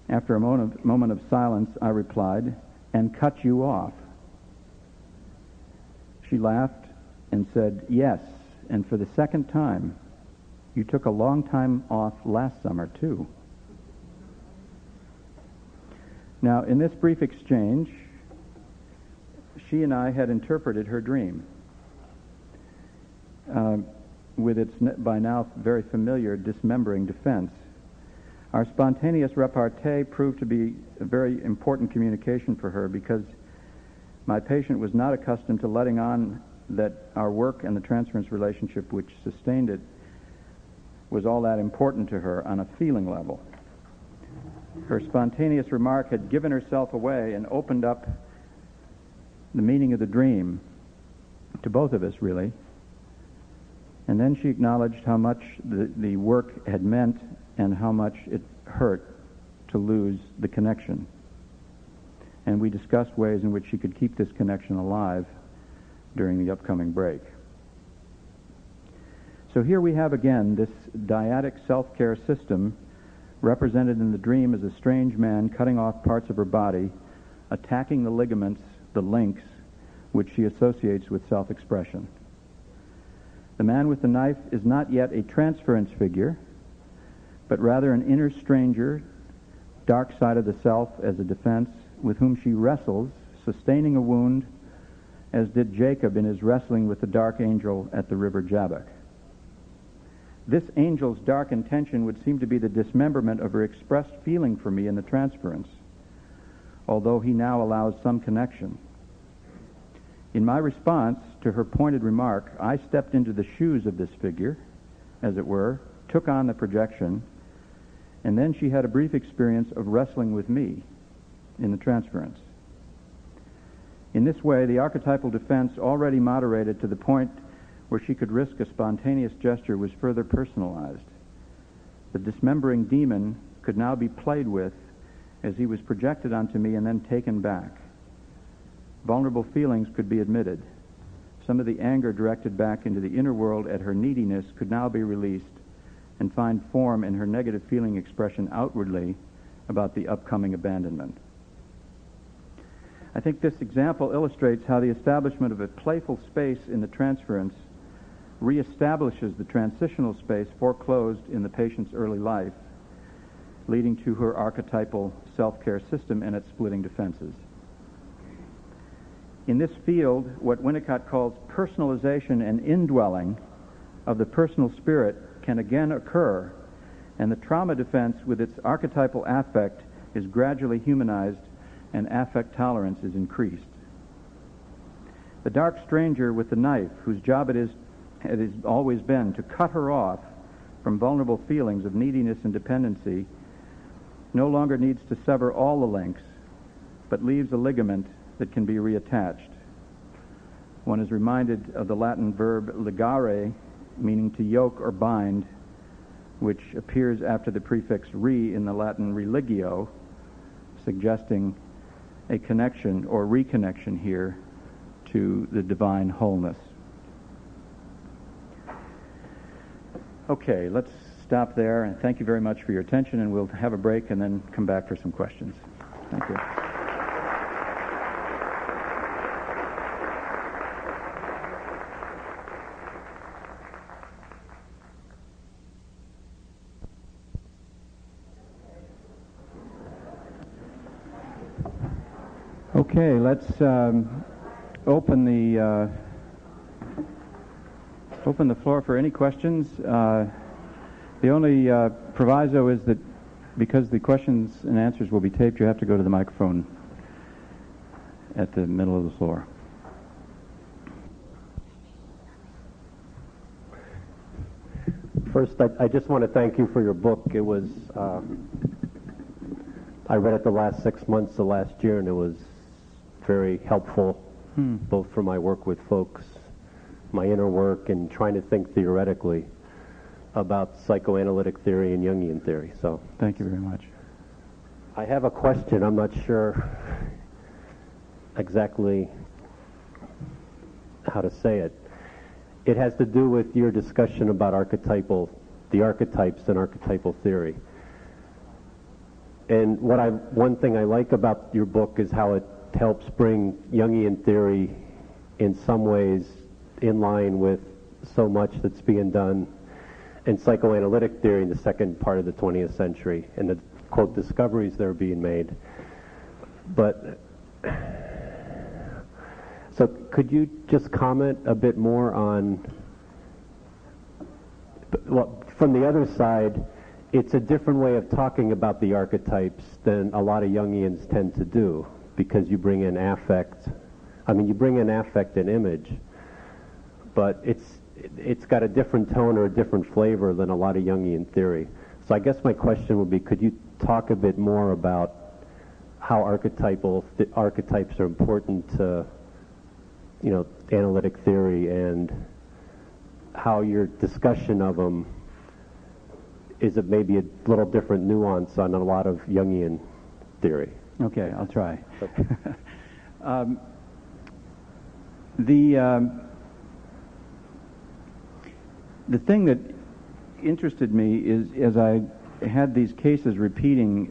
After a moment of silence, I replied, "And cut you off." She laughed and said, "Yes, and for the second time. You took a long time off last summer, too." Now, in this brief exchange, she and I had interpreted her dream with its, by now, very familiar dismembering defense. Our spontaneous repartee proved to be a very important communication for her because my patient was not accustomed to letting on that our work and the transference relationship which sustained it was all that important to her on a feeling level. Her spontaneous remark had given herself away and opened up the meaning of the dream to both of us, really. And then she acknowledged how much the work had meant and how much it hurt to lose the connection. And we discussed ways in which she could keep this connection alive during the upcoming break. So here we have again this dyadic self-care system represented in the dream as a strange man cutting off parts of her body, attacking the ligaments, the links, which she associates with self-expression. The man with the knife is not yet a transference figure, but rather an inner stranger, dark side of the self as a defense, with whom she wrestles, sustaining a wound, as did Jacob in his wrestling with the dark angel at the river Jabbok. This angel's dark intention would seem to be the dismemberment of her expressed feeling for me in the transference, although he now allows some connection. In my response to her pointed remark, I stepped into the shoes of this figure, as it were, took on the projection, and then she had a brief experience of wrestling with me in the transference. In this way, the archetypal defense, already moderated to the point where she could risk a spontaneous gesture, was further personalized. The dismembering demon could now be played with as he was projected onto me and then taken back. Vulnerable feelings could be admitted. Some of the anger directed back into the inner world at her neediness could now be released and find form in her negative feeling expression outwardly about the upcoming abandonment. I think this example illustrates how the establishment of a playful space in the transference reestablishes the transitional space foreclosed in the patient's early life, leading to her archetypal self-care system and its splitting defenses. In this field, what Winnicott calls personalization and indwelling of the personal spirit can again occur, and the trauma defense with its archetypal affect is gradually humanized and affect tolerance is increased. The dark stranger with the knife, whose job it has always been to cut her off from vulnerable feelings of neediness and dependency, no longer needs to sever all the links, but leaves a ligament that can be reattached. One is reminded of the Latin verb ligare, meaning to yoke or bind, which appears after the prefix re in the Latin religio, suggesting a connection or reconnection here to the divine wholeness. Okay, let's stop there, and thank you very much for your attention, and we'll have a break and then come back for some questions. Thank you. Okay, let's open the floor for any questions. The only proviso is that because the questions and answers will be taped, you have to go to the microphone at the middle of the floor. First, I just want to thank you for your book. It was, I read it the last 6 months of last year, and it was very helpful, both for my work with folks, my inner work, and trying to think theoretically about psychoanalytic theory and Jungian theory. So thank you very much. I have a question. I'm not sure exactly how to say it. It has to do with your discussion about the archetypes and archetypal theory. And one thing I like about your book is how it helps bring Jungian theory in some ways in line with so much that's being done in psychoanalytic theory in the second part of the 20th century and the, quote, discoveries that are being made. But, so could you just comment a bit more on, well, from the other side, it's a different way of talking about the archetypes than a lot of Jungians tend to do, because you bring in affect. I mean, you bring in affect and image, but it's got a different tone or a different flavor than a lot of Jungian theory. So I guess my question would be, could you talk a bit more about how archetypes are important to, you know, analytic theory, and how your discussion of them is maybe a little different nuance on a lot of Jungian theory? Okay, I'll try. Okay. The thing that interested me is, as I had these cases repeating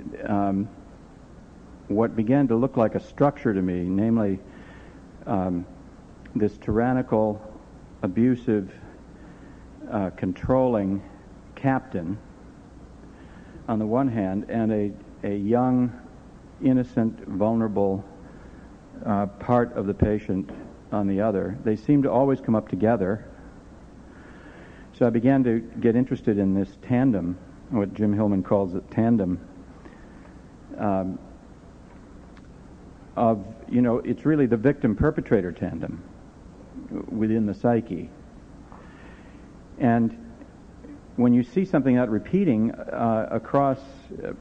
what began to look like a structure to me, namely this tyrannical, abusive, controlling captain on the one hand, and a young, innocent, vulnerable part of the patient on the other. They seem to always come up together. So I began to get interested in this tandem, what Jim Hillman calls it tandem, of, you know, it's really the victim-perpetrator tandem within the psyche. And when you see something not repeating across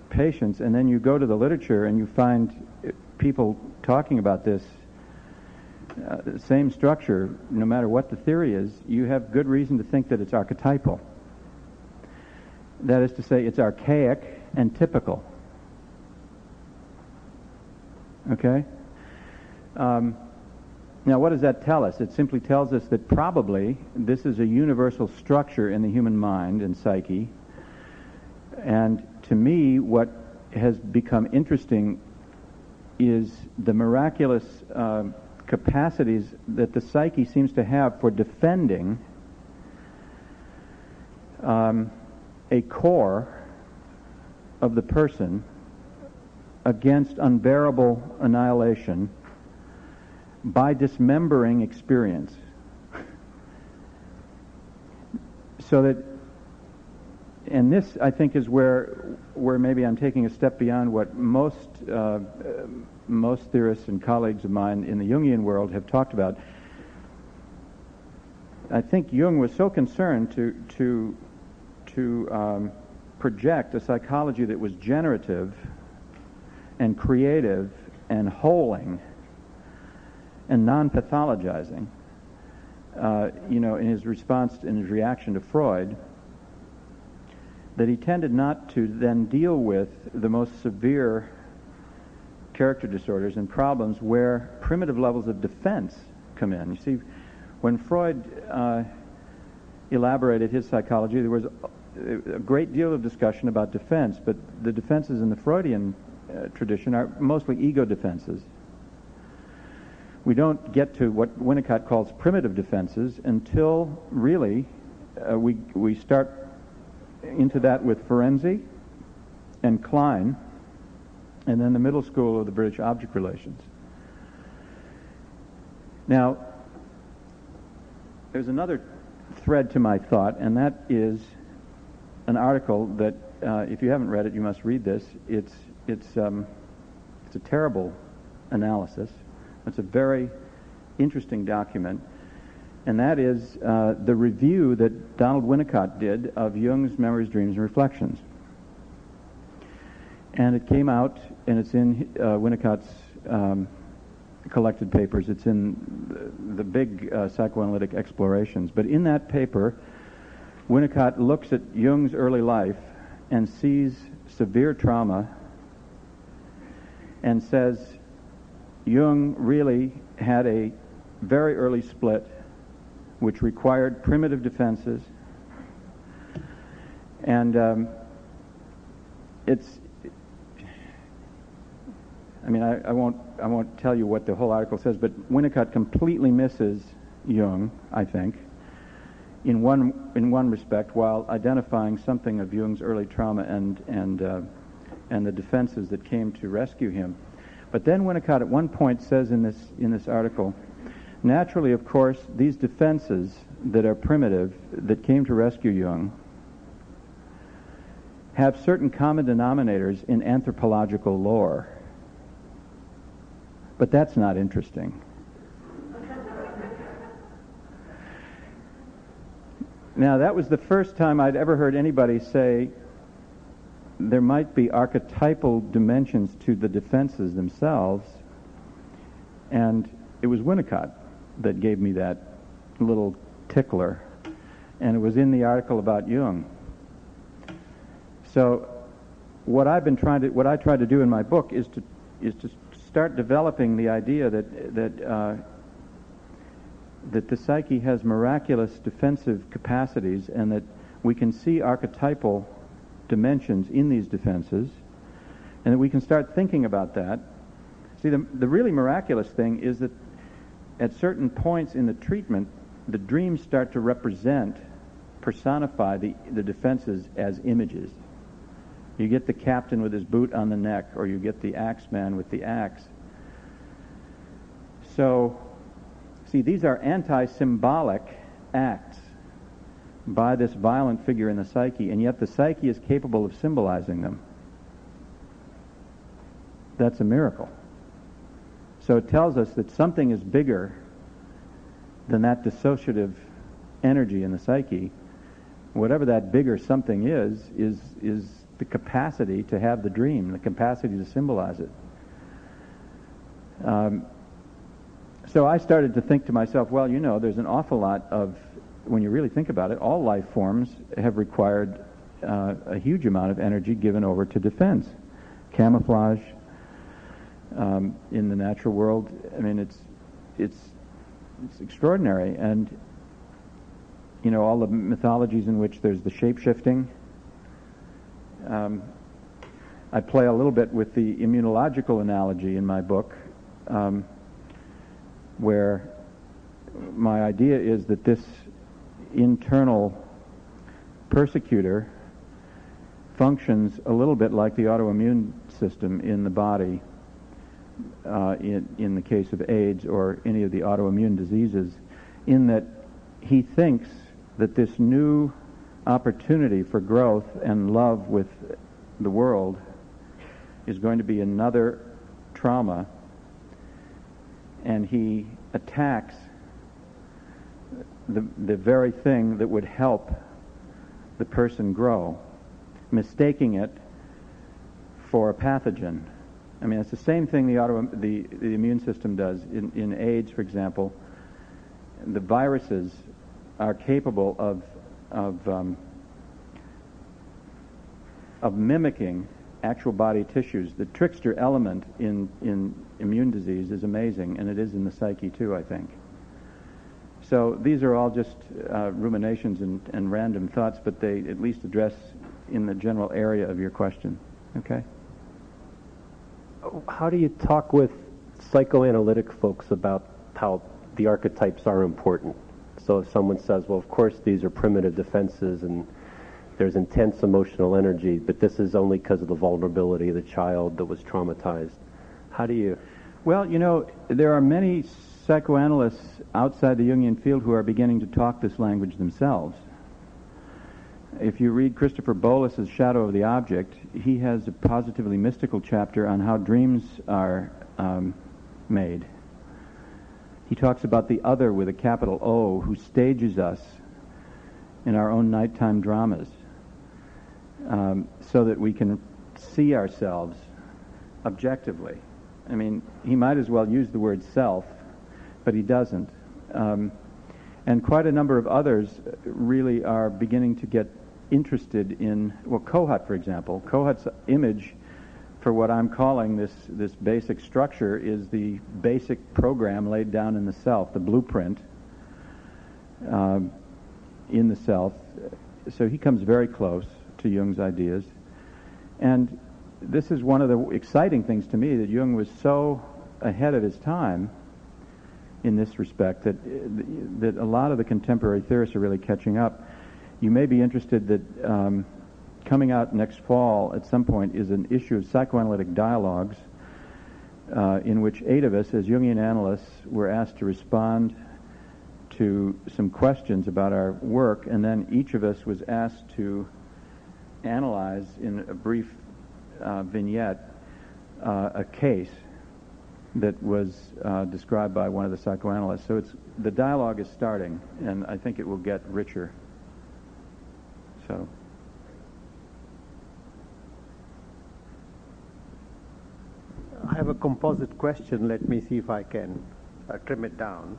patients, and then you go to the literature and you find people talking about this same structure, no matter what the theory is, you have good reason to think that it's archetypal. That is to say, it's archaic and typical. Okay? Now, what does that tell us? It simply tells us that probably this is a universal structure in the human mind and psyche. And to me, what has become interesting is the miraculous capacities that the psyche seems to have for defending a core of the person against unbearable annihilation by dismembering experience. So that, and this I think is where maybe I'm taking a step beyond what most theorists and colleagues of mine in the Jungian world have talked about. I think Jung was so concerned to project a psychology that was generative and creative and holing and non-pathologizing, you know, in his response, in his reaction to Freud, that he tended not to then deal with the most severe character disorders and problems where primitive levels of defense come in. You see, when Freud elaborated his psychology, there was a great deal of discussion about defense, but the defenses in the Freudian tradition are mostly ego defenses. We don't get to what Winnicott calls primitive defenses until really we start into that with Ferenczi and Klein, and then the middle school of the British object relations. Now, there's another thread to my thought, and that is an article that, if you haven't read it, you must read this. It's a terrible analysis. It's a very interesting document, and that is the review that Donald Winnicott did of Jung's Memories, Dreams, and Reflections. And it came out, and it's in Winnicott's collected papers. It's in the big psychoanalytic explorations. But in that paper, Winnicott looks at Jung's early life and sees severe trauma and says Jung really had a very early split which required primitive defenses, and I mean, I won't tell you what the whole article says, but Winnicott completely misses Jung, I think, in one respect, while identifying something of Jung's early trauma and the defenses that came to rescue him. But then Winnicott at one point says in this article, naturally, of course, these defenses that are primitive, that came to rescue Jung, have certain common denominators in anthropological lore. But that's not interesting. Now, that was the first time I'd ever heard anybody say there might be archetypal dimensions to the defenses themselves, and it was Winnicott that gave me that little tickler, and it was in the article about Jung. So what I tried to do in my book is to start developing the idea that the psyche has miraculous defensive capacities, and that we can see archetypal dimensions in these defenses, and that we can start thinking about that. See, the really miraculous thing is that at certain points in the treatment, the dreams start to personify the defenses as images. You get the captain with his boot on the neck, or you get the axeman with the axe. So, see, these are anti-symbolic acts by this violent figure in the psyche, and yet the psyche is capable of symbolizing them. That's a miracle. So it tells us that something is bigger than that dissociative energy in the psyche. Whatever that bigger something is the capacity to have the dream, the capacity to symbolize it. So I started to think to myself, well, there's an awful lot of, when you really think about it, all life forms have required a huge amount of energy given over to defense. Camouflage in the natural world, I mean, it's extraordinary. And, all the mythologies in which there's the shape-shifting. I play a little bit with the immunological analogy in my book, where my idea is that this internal persecutor functions a little bit like the autoimmune system in the body, in the case of AIDS or any of the autoimmune diseases, in that he thinks that this new opportunity for growth and love with the world is going to be another trauma, and he attacks the very thing that would help the person grow, mistaking it for a pathogen. I mean, it's the same thing the immune system does. In AIDS, for example, the viruses are capable of mimicking actual body tissues. The trickster element in immune disease is amazing, and it is in the psyche too, I think. So these are all just ruminations and random thoughts, but they at least address in the general area of your question. Okay? How do you talk with psychoanalytic folks about how the archetypes are important? So if someone says, well, of course these are primitive defenses and there's intense emotional energy, but this is only because of the vulnerability of the child that was traumatized. How do you... Well, there are many psychoanalysts outside the Jungian field who are beginning to talk this language themselves. If you read Christopher Bolas's Shadow of the Object, he has a positively mystical chapter on how dreams are made. He talks about the other with a capital O who stages us in our own nighttime dramas so that we can see ourselves objectively. I mean, he might as well use the word self, but he doesn't. And quite a number of others really are beginning to get interested in, well, Kohut, for example. Kohut's image for what I'm calling this basic structure is the basic program laid down in the self, the blueprint in the self. So he comes very close to Jung's ideas. And this is one of the exciting things to me, that Jung was so ahead of his time in this respect that a lot of the contemporary theorists are really catching up. You may be interested that coming out next fall at some point is an issue of psychoanalytic dialogues in which 8 of us as Jungian analysts were asked to respond to some questions about our work, and then each of us was asked to analyze in a brief vignette a case that was described by one of the psychoanalysts. So the dialogue is starting, and I think it will get richer. So. I have a composite question. Let me see if I can trim it down.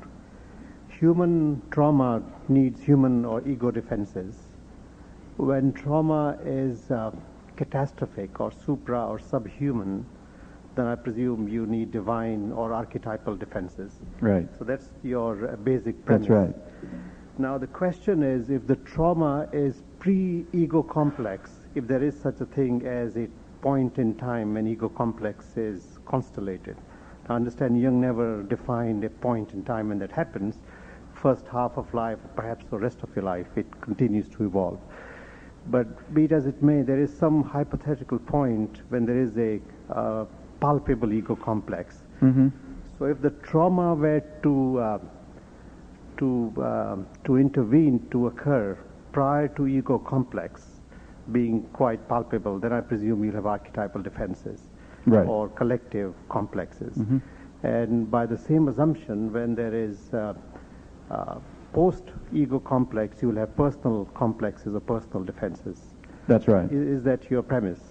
Human trauma needs human or ego defenses. When trauma is catastrophic or supra or subhuman, then I presume you need divine or archetypal defenses. Right. So that's your basic premise. That's right. Now the question is, if the trauma is pre-ego complex, if there is such a thing as a point in time when ego complex is constellated. I understand Jung never defined a point in time when that happens. First half of life, perhaps the rest of your life, it continues to evolve. But be it as it may, there is some hypothetical point when there is a palpable ego complex. Mm-hmm. So if the trauma were to intervene, to occur prior to ego complex being quite palpable, then I presume you'll have archetypal defenses, right, or collective complexes. Mm-hmm. And by the same assumption, when there is post-ego complex, you will have personal complexes or personal defenses. That's right. Is that your premise?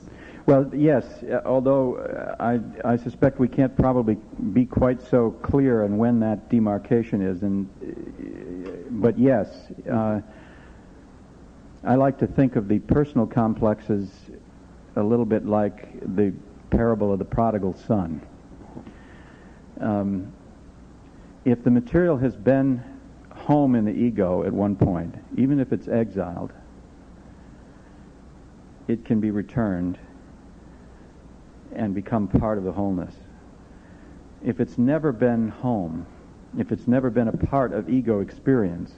Well, yes, although I suspect we can't probably be quite so clear on when that demarcation is, but yes, I like to think of the personal complexes a little bit like the parable of the prodigal son. If the material has been home in the ego at one point, even if it's exiled, it can be returned and become part of the wholeness. If it's never been home, if it's never been a part of ego experience,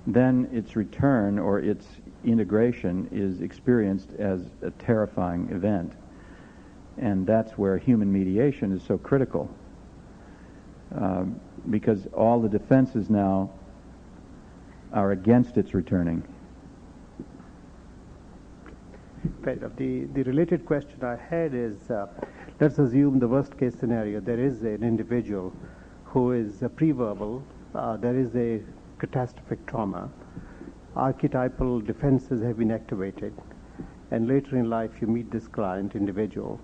then its return or its integration is experienced as a terrifying event. And that's where human mediation is so critical, because all the defenses now are against its returning. The related question I had is, let's assume the worst case scenario. There is an individual who is pre-verbal, there is a catastrophic trauma, archetypal defenses have been activated, and later in life you meet this client individual.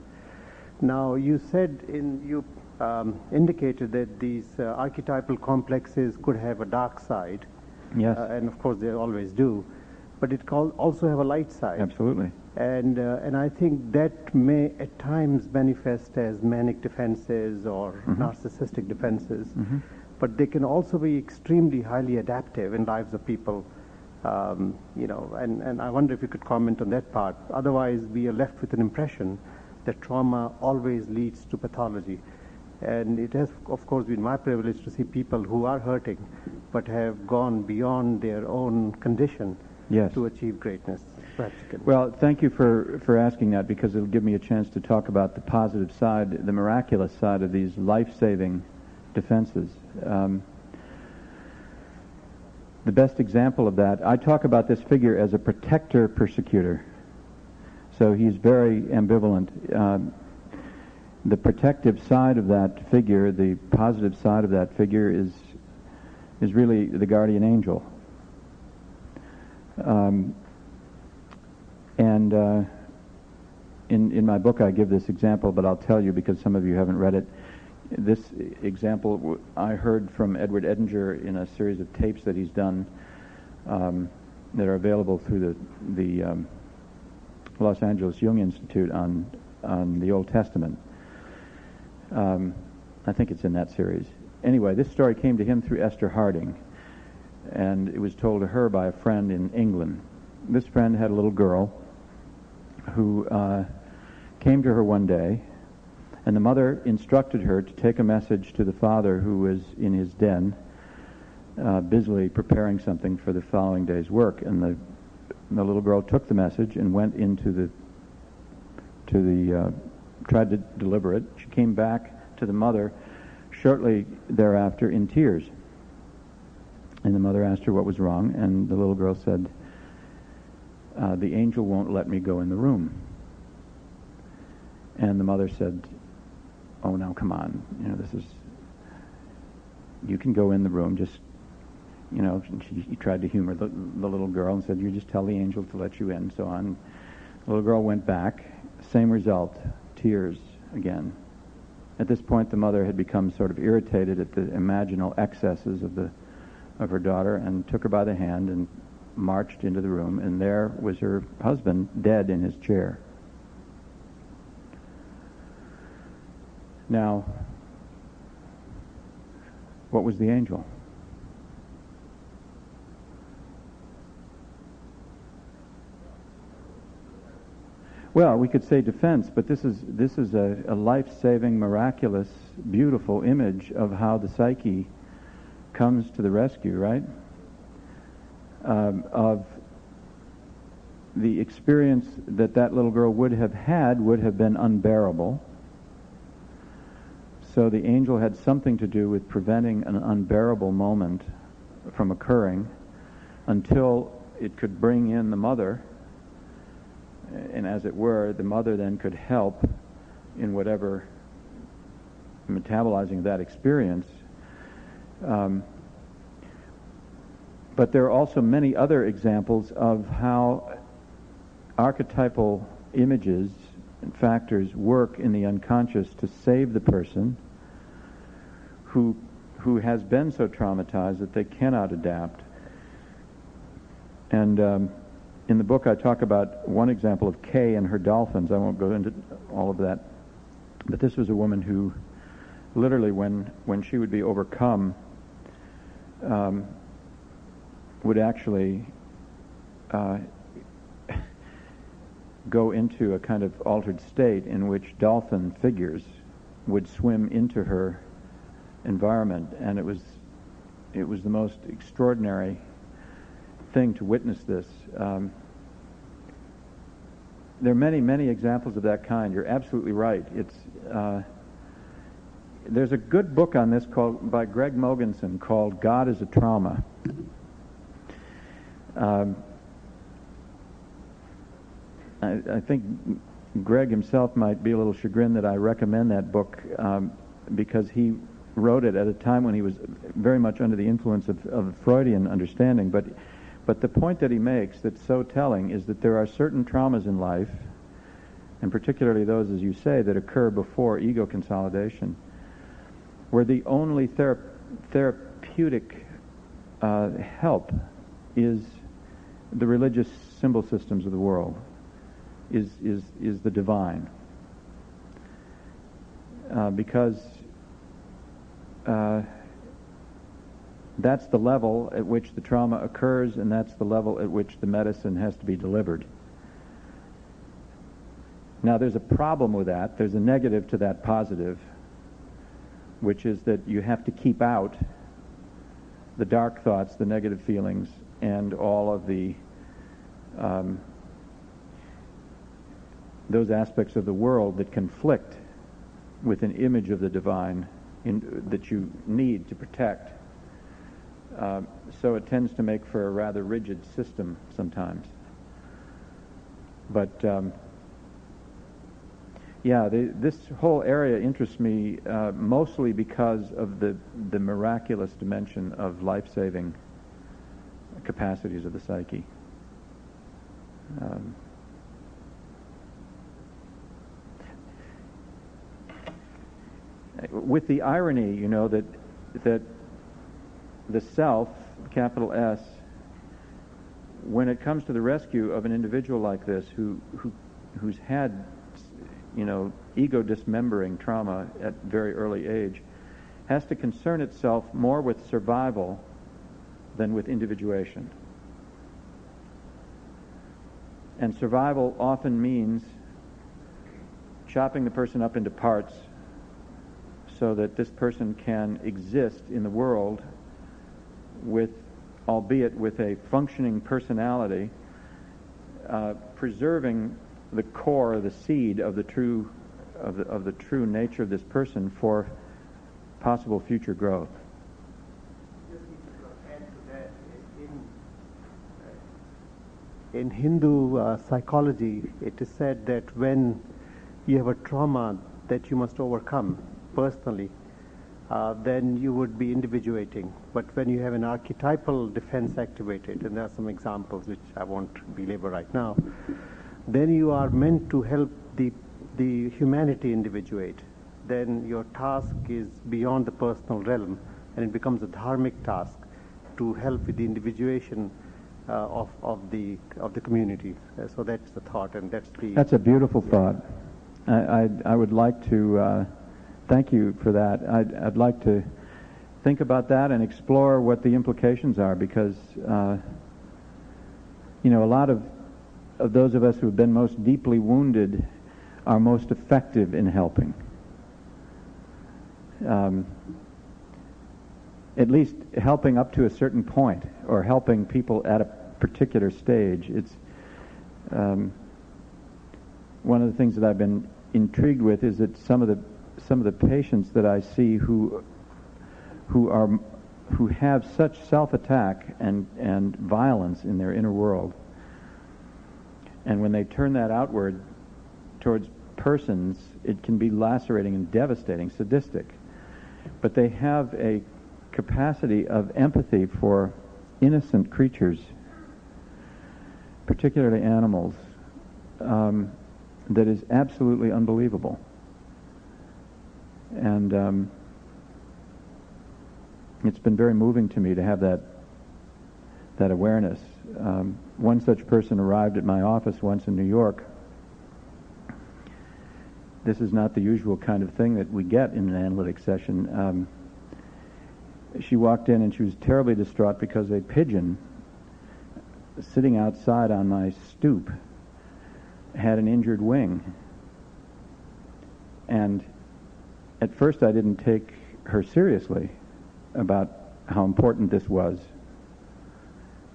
Now you said you indicated that these archetypal complexes could have a dark side. Yes. And of course they always do, but it can also have a light side. Absolutely. And I think that may at times manifest as manic defenses or Mm-hmm. narcissistic defenses, Mm-hmm. but they can also be extremely highly adaptive in lives of people. And I wonder if you could comment on that part. Otherwise, we are left with an impression that trauma always leads to pathology. And it has, of course, been my privilege to see people who are hurting but have gone beyond their own condition, Yes. to achieve greatness. Perhaps you can. Well, thank you for asking that, because it'll give me a chance to talk about the positive side, the miraculous side of these life-saving defenses. The best example of that, I talk about this figure as a protector-persecutor. So he's very ambivalent. The protective side of that figure, the positive side of that figure, is really the guardian angel. In my book I give this example, but I'll tell you because some of you haven't read it. This example I heard from Edward Edinger in a series of tapes that he's done that are available through the Los Angeles Jung Institute on the Old Testament. I think it's in that series. Anyway, this story came to him through Esther Harding, and it was told to her by a friend in England. This friend had a little girl who came to her one day, and the mother instructed her to take a message to the father, who was in his den, busily preparing something for the following day's work. And the little girl took the message and went into tried to deliver it. She came back to the mother shortly thereafter in tears. And the mother asked her what was wrong, and the little girl said, the angel won't let me go in the room. And the mother said, oh, now come on, you can go in the room, just, she tried to humor the little girl and said, you just tell the angel to let you in, and so on. The little girl went back, same result, tears again. At this point, the mother had become sort of irritated at the imaginal excesses of her daughter, and took her by the hand and marched into the room, and there was her husband dead in his chair. Now, what was the angel? Well, we could say defense, but this is a life-saving, miraculous, beautiful image of how the psyche comes to the rescue, right? Of the experience that little girl would have had would have been unbearable. So the angel had something to do with preventing an unbearable moment from occurring until it could bring in the mother, and as it were, the mother then could help in whatever metabolizing that experience. But there are also many other examples of how archetypal images and factors work in the unconscious to save the person who has been so traumatized that they cannot adapt. And in the book I talk about one example of Kay and her dolphins. I won't go into all of that. But this was a woman who literally, when she would be overcome, would actually go into a kind of altered state in which dolphin figures would swim into her environment, and it was the most extraordinary thing to witness this. There are many, many examples of that kind. You're absolutely right. There's a good book on this by Greg Mogensen called God is a Trauma. I think Greg himself might be a little chagrined that I recommend that book because he wrote it at a time when he was very much under the influence of Freudian understanding. But the point that he makes that's so telling is that there are certain traumas in life, and particularly those, as you say, that occur before ego consolidation, where the only therapeutic help is the religious symbol systems of the world, is the divine. Because that's the level at which the trauma occurs, and that's the level at which the medicine has to be delivered. Now, there's a problem with that. There's a negative to that positive, which is that you have to keep out the dark thoughts, the negative feelings, and all of the those aspects of the world that conflict with an image of the divine that you need to protect. So it tends to make for a rather rigid system sometimes. But this whole area interests me mostly because of the miraculous dimension of life-saving capacities of the psyche. With the irony, that the self, capital S, when it comes to the rescue of an individual like this who's had, ego dismembering trauma at very early age, has to concern itself more with survival than with individuation. And survival often means chopping the person up into parts so that this person can exist in the world with, albeit with a functioning personality, preserving the core, the seed of the true nature of this person for possible future growth. Just need to add to that. In Hindu psychology, it is said that when you have a trauma that you must overcome personally, then you would be individuating. But when you have an archetypal defense activated, and there are some examples which I won't belabor right now, then you are meant to help the humanity individuate. Then your task is beyond the personal realm, and it becomes a dharmic task to help with the individuation of the community. So that's the thought, and that's a beautiful thought. I would like to thank you for that. I'd like to think about that and explore what the implications are, because a lot of those of us who have been most deeply wounded are most effective in helping. At least helping up to a certain point, or helping people at a particular stage. It's one of the things that I've been intrigued with is that some of the patients that I see who have such self-attack and violence in their inner world, and when they turn that outward towards persons, it can be lacerating and devastating, sadistic. But they have a capacity of empathy for innocent creatures, particularly animals, that is absolutely unbelievable. And it's been very moving to me to have that awareness. One such person arrived at my office once in New York. This is not the usual kind of thing that we get in an analytic session. She walked in and she was terribly distraught because a pigeon sitting outside on my stoop had an injured wing. And at first I didn't take her seriously about how important this was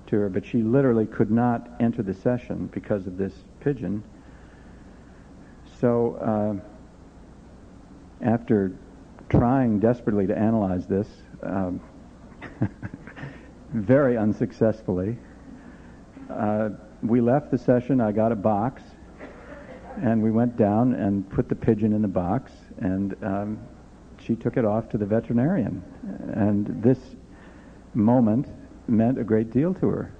to her, but she literally could not enter the session because of this pigeon. So after trying desperately to analyze this, very unsuccessfully, we left the session. I got a box, and we went down and put the pigeon in the box, and she took it off to the veterinarian. And this moment meant a great deal to her.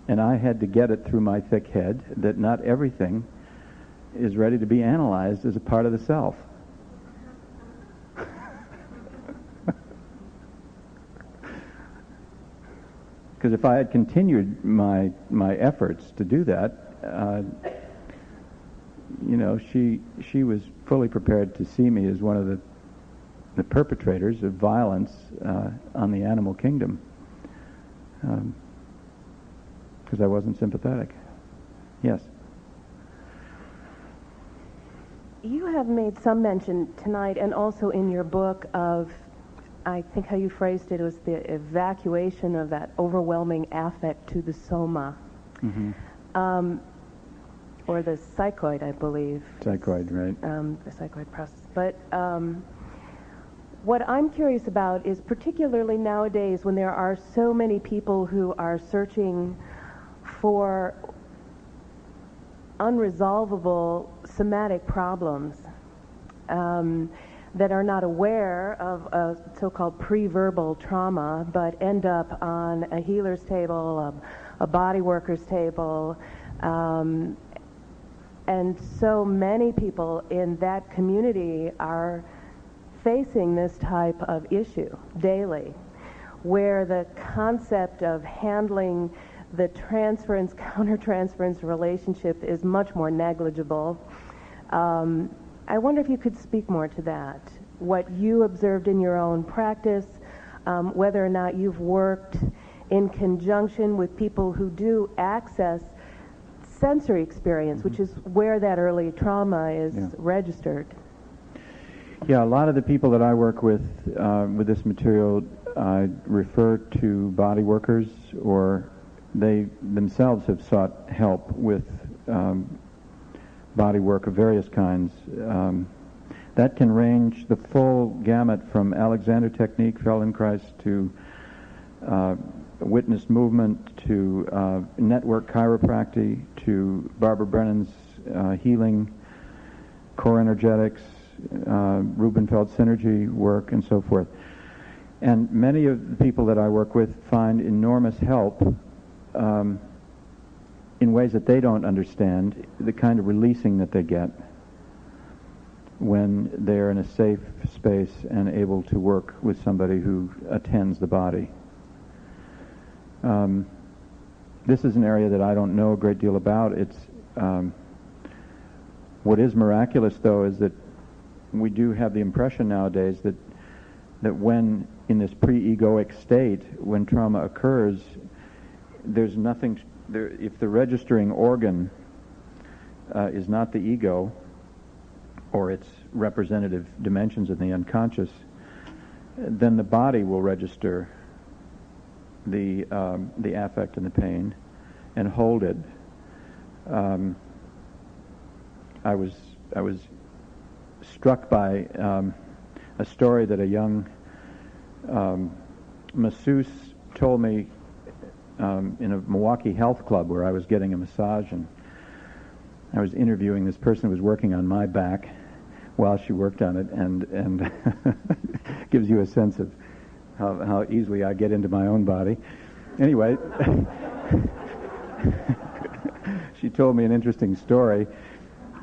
And I had to get it through my thick head that not everything is ready to be analyzed as a part of the self. Because if I had continued my efforts to do that, she was fully prepared to see me as one of the perpetrators of violence on the animal kingdom, because I wasn't sympathetic. Yes. You have made some mention tonight, and also in your book, of, I think how you phrased it was the evacuation of that overwhelming affect to the soma, or the psychoid, I believe. Psychoid, right. The psychoid process. But what I'm curious about is, particularly nowadays when there are so many people who are searching for unresolvable somatic problems, that are not aware of a so-called pre-verbal trauma, but end up on a healer's table, a body worker's table, and so many people in that community are facing this type of issue daily, where the concept of handling the transference, countertransference relationship is much more negligible. I wonder if you could speak more to that, what you observed in your own practice, whether or not you've worked in conjunction with people who do access sensory experience, which is where that early trauma is registered. Yeah, a lot of the people that I work with this material refer to body workers, or they themselves have sought help with body work of various kinds. That can range the full gamut from Alexander technique, Feldenkrais, to witness movement, to network chiropractic, to Barbara Brennan's healing, core energetics, Rubenfeld synergy work, and so forth. And many of the people that I work with find enormous help in ways that they don't understand, the kind of releasing that they get when they're in a safe space and able to work with somebody who attends the body. This is an area that I don't know a great deal about. It's what is miraculous, though, is that we do have the impression nowadays that when in this pre-egoic state, when trauma occurs, there's nothing there. If the registering organ is not the ego or its representative dimensions in the unconscious, then the body will register the affect and the pain and hold it. I was struck by a story that a young masseuse told me in a Milwaukee health club where I was getting a massage, and I was interviewing this person who was working on my back while she worked on it, and gives you a sense of how easily I get into my own body. Anyway, she told me an interesting story.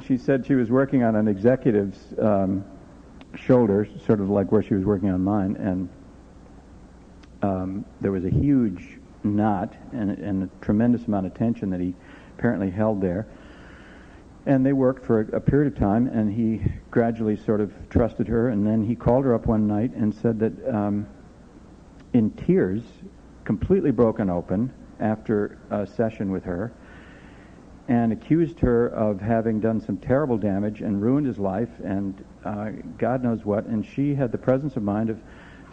She said she was working on an executive's shoulder, sort of like where she was working on mine, and there was a huge knot and a tremendous amount of tension that he apparently held there. And they worked for a period of time, and he gradually sort of trusted her, and then he called her up one night and said that in tears, completely broken open after a session with her, and accused her of having done some terrible damage and ruined his life and God knows what, and she had the presence of mind of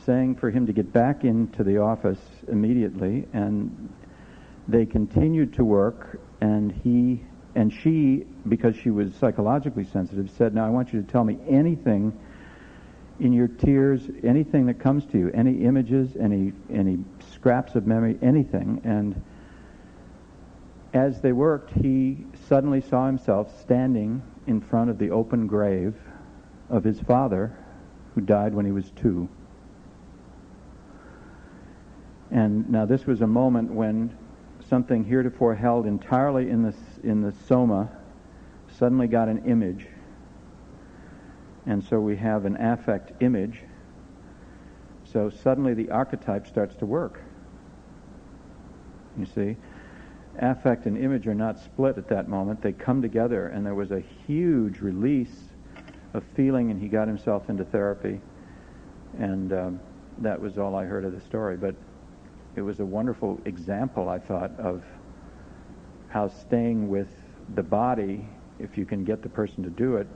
saying for him to get back into the office immediately, and they continued to work, and she, because she was psychologically sensitive, said, "Now I want you to tell me anything in your tears, anything that comes to you, any images, any scraps of memory, anything." And as they worked, he suddenly saw himself standing in front of the open grave of his father, who died when he was 2. And now this was a moment when something heretofore held entirely in the soma suddenly got an image. And so we have an affect image. So suddenly the archetype starts to work. You see? Affect and image are not split at that moment. They come together, and there was a huge release of feeling, and he got himself into therapy. And that was all I heard of the story. But it was a wonderful example, I thought, of how staying with the body, if you can get the person to do it,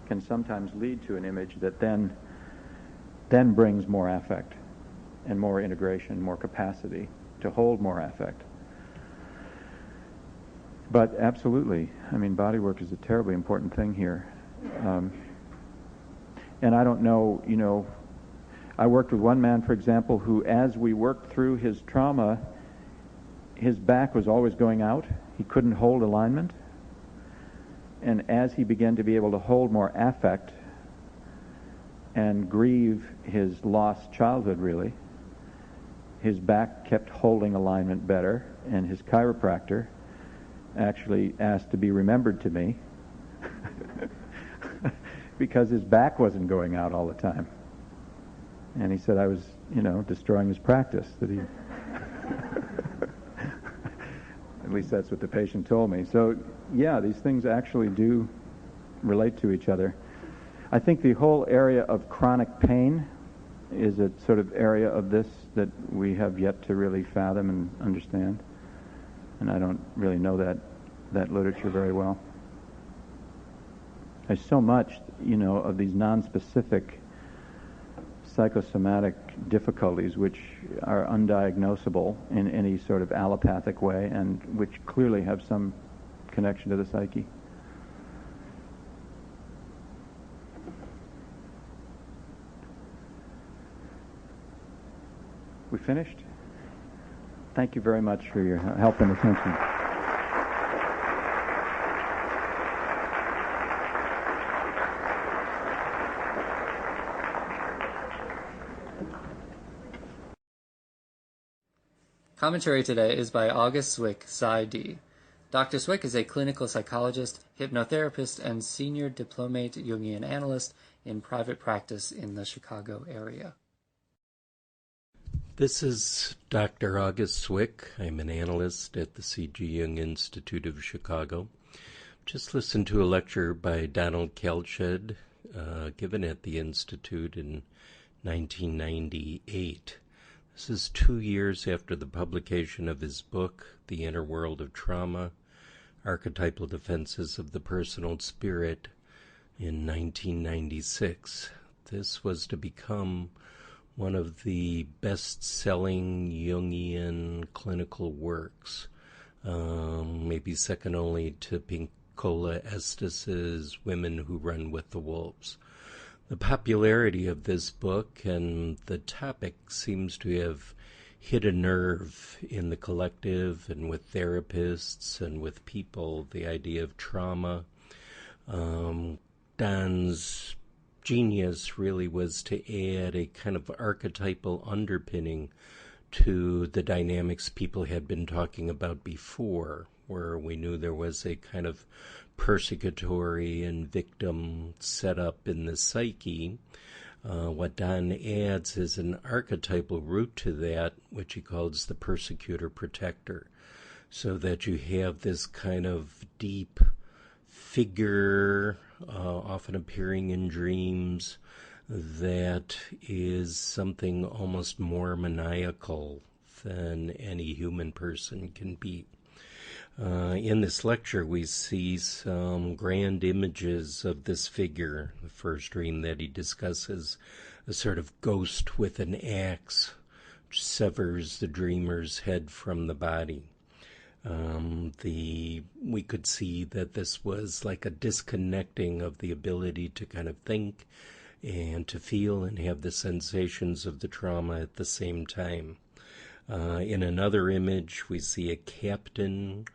can sometimes lead to an image that then brings more affect and more integration, more capacity to hold more affect. But absolutely, I mean, body work is a terribly important thing here. And I don't know, I worked with one man, for example, who, as we worked through his trauma, his back was always going out. He couldn't hold alignment. And as he began to be able to hold more affect and grieve his lost childhood, really, his back kept holding alignment better, and his chiropractor actually asked to be remembered to me because his back wasn't going out all the time. And he said I was, destroying his practice, that he... At least that's what the patient told me. So, yeah, these things actually do relate to each other. I think the whole area of chronic pain is a sort of area of this that we have yet to really fathom and understand. And I don't really know that that literature very well. There's so much, of these non-specific psychosomatic difficulties which are undiagnosable in any sort of allopathic way and which clearly have some connection to the psyche. We finished? Thank you very much for your help and attention. Commentary today is by August Zwick, PsyD. Dr. Zwick is a clinical psychologist, hypnotherapist, and senior diplomate Jungian analyst in private practice in the Chicago area. This is Dr. August Zwick. I'm an analyst at the C.G. Jung Institute of Chicago. Just listened to a lecture by Donald Kalsched, given at the Institute in 1998. This is 2 years after the publication of his book, The Inner World of Trauma, Archetypal Defenses of the Personal Spirit, in 1996. This was to become one of the best-selling Jungian clinical works, maybe second only to Pinkola Estes's Women Who Run with the Wolves. The popularity of this book and the topic seems to have hit a nerve in the collective and with therapists and with people, the idea of trauma. Don's genius really was to add a kind of archetypal underpinning to the dynamics people had been talking about before, where we knew there was a kind of persecutory and victim setup in the psyche. What Don adds is an archetypal root to that, which he calls the persecutor-protector, so that you have this kind of deep figure, often appearing in dreams, that is something almost more maniacal than any human person can be. In this lecture, we see some grand images of this figure. The first dream that he discusses, a sort of ghost with an axe, which severs the dreamer's head from the body. We could see that this was like a disconnecting of the ability to kind of think and to feel and have the sensations of the trauma at the same time. In another image, we see a captain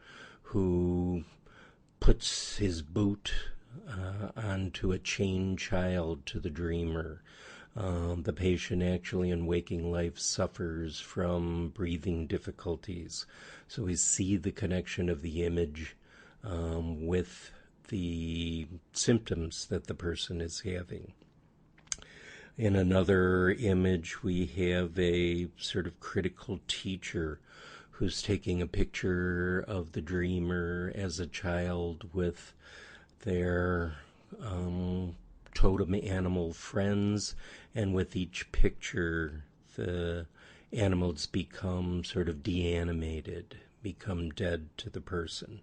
who puts his boot onto a chained child to the dreamer. The patient actually in waking life suffers from breathing difficulties. So we see the connection of the image with the symptoms that the person is having. In another image, we have a sort of critical teacher who's taking a picture of the dreamer as a child with their totem animal friends, and with each picture, the animals become sort of deanimated, become dead to the person.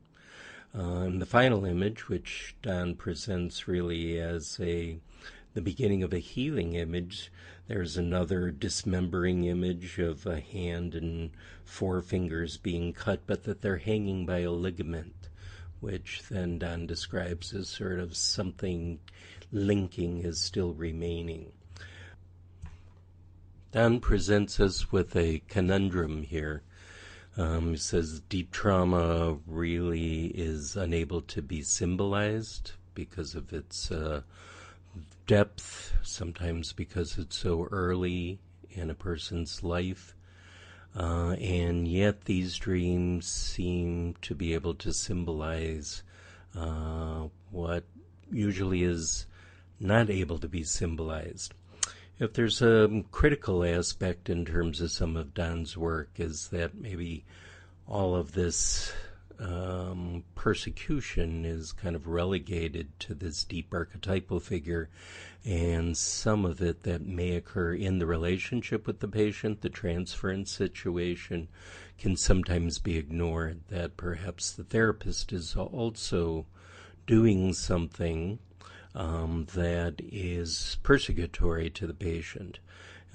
And the final image, which Don presents really as the beginning of a healing image, there's another dismembering image of a hand and 4 fingers being cut, but that they're hanging by a ligament, which then Don describes as sort of something linking is still remaining. Don presents us with a conundrum here. He says deep trauma really is unable to be symbolized because of its depth, sometimes because it's so early in a person's life, and yet these dreams seem to be able to symbolize what usually is not able to be symbolized. If there's a critical aspect in terms of some of Don's work, is that maybe all of this persecution is kind of relegated to this deep archetypal figure, and some of it that may occur in the relationship with the patient, the transference situation, can sometimes be ignored, that perhaps the therapist is also doing something that is persecutory to the patient.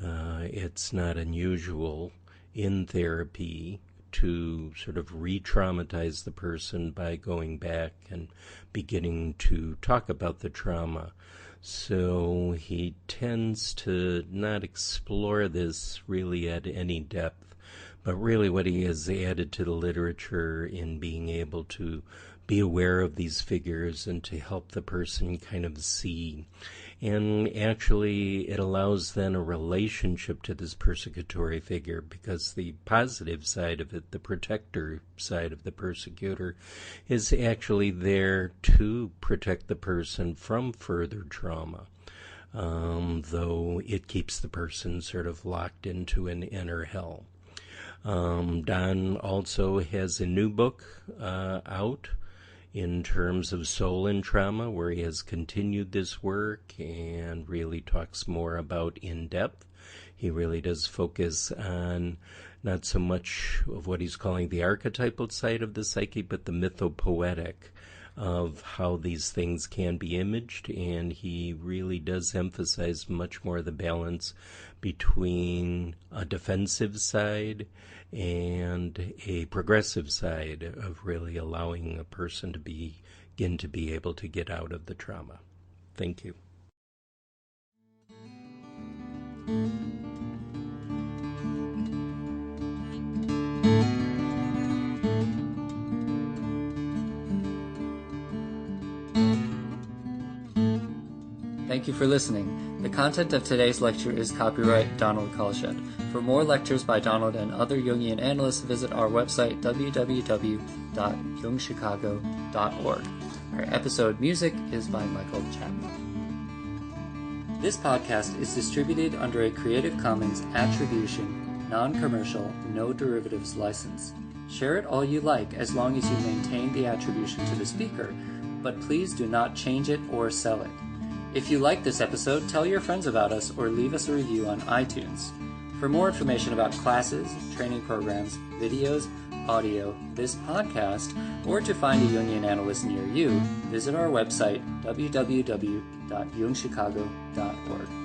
It's not unusual in therapy to sort of re-traumatize the person by going back and beginning to talk about the trauma. So he tends to not explore this really at any depth, but really what he has added to the literature in being able to be aware of these figures and to help the person kind of see. And actually, it allows then a relationship to this persecutory figure, because the positive side of it, the protector side of the persecutor, is actually there to protect the person from further trauma, though it keeps the person sort of locked into an inner hell. Don also has a new book out in terms of soul and trauma, where he has continued this work and really talks more about in-depth. He really does focus on not so much of what he's calling the archetypal side of the psyche, but the mythopoetic of how these things can be imaged, and he really does emphasize much more the balance between a defensive side and a progressive side of really allowing a person to begin to be able to get out of the trauma. Thank you. Thank you for listening. The content of today's lecture is copyright Donald Kalsched. For more lectures by Donald and other Jungian analysts, visit our website www.jungchicago.org. Our episode music is by Michael Chapman. This podcast is distributed under a Creative Commons Attribution, Non-Commercial, No Derivatives license. Share it all you like as long as you maintain the attribution to the speaker, but please do not change it or sell it. If you like this episode, tell your friends about us or leave us a review on iTunes. For more information about classes, training programs, videos, audio, this podcast, or to find a Jungian analyst near you, visit our website, www.jungchicago.org.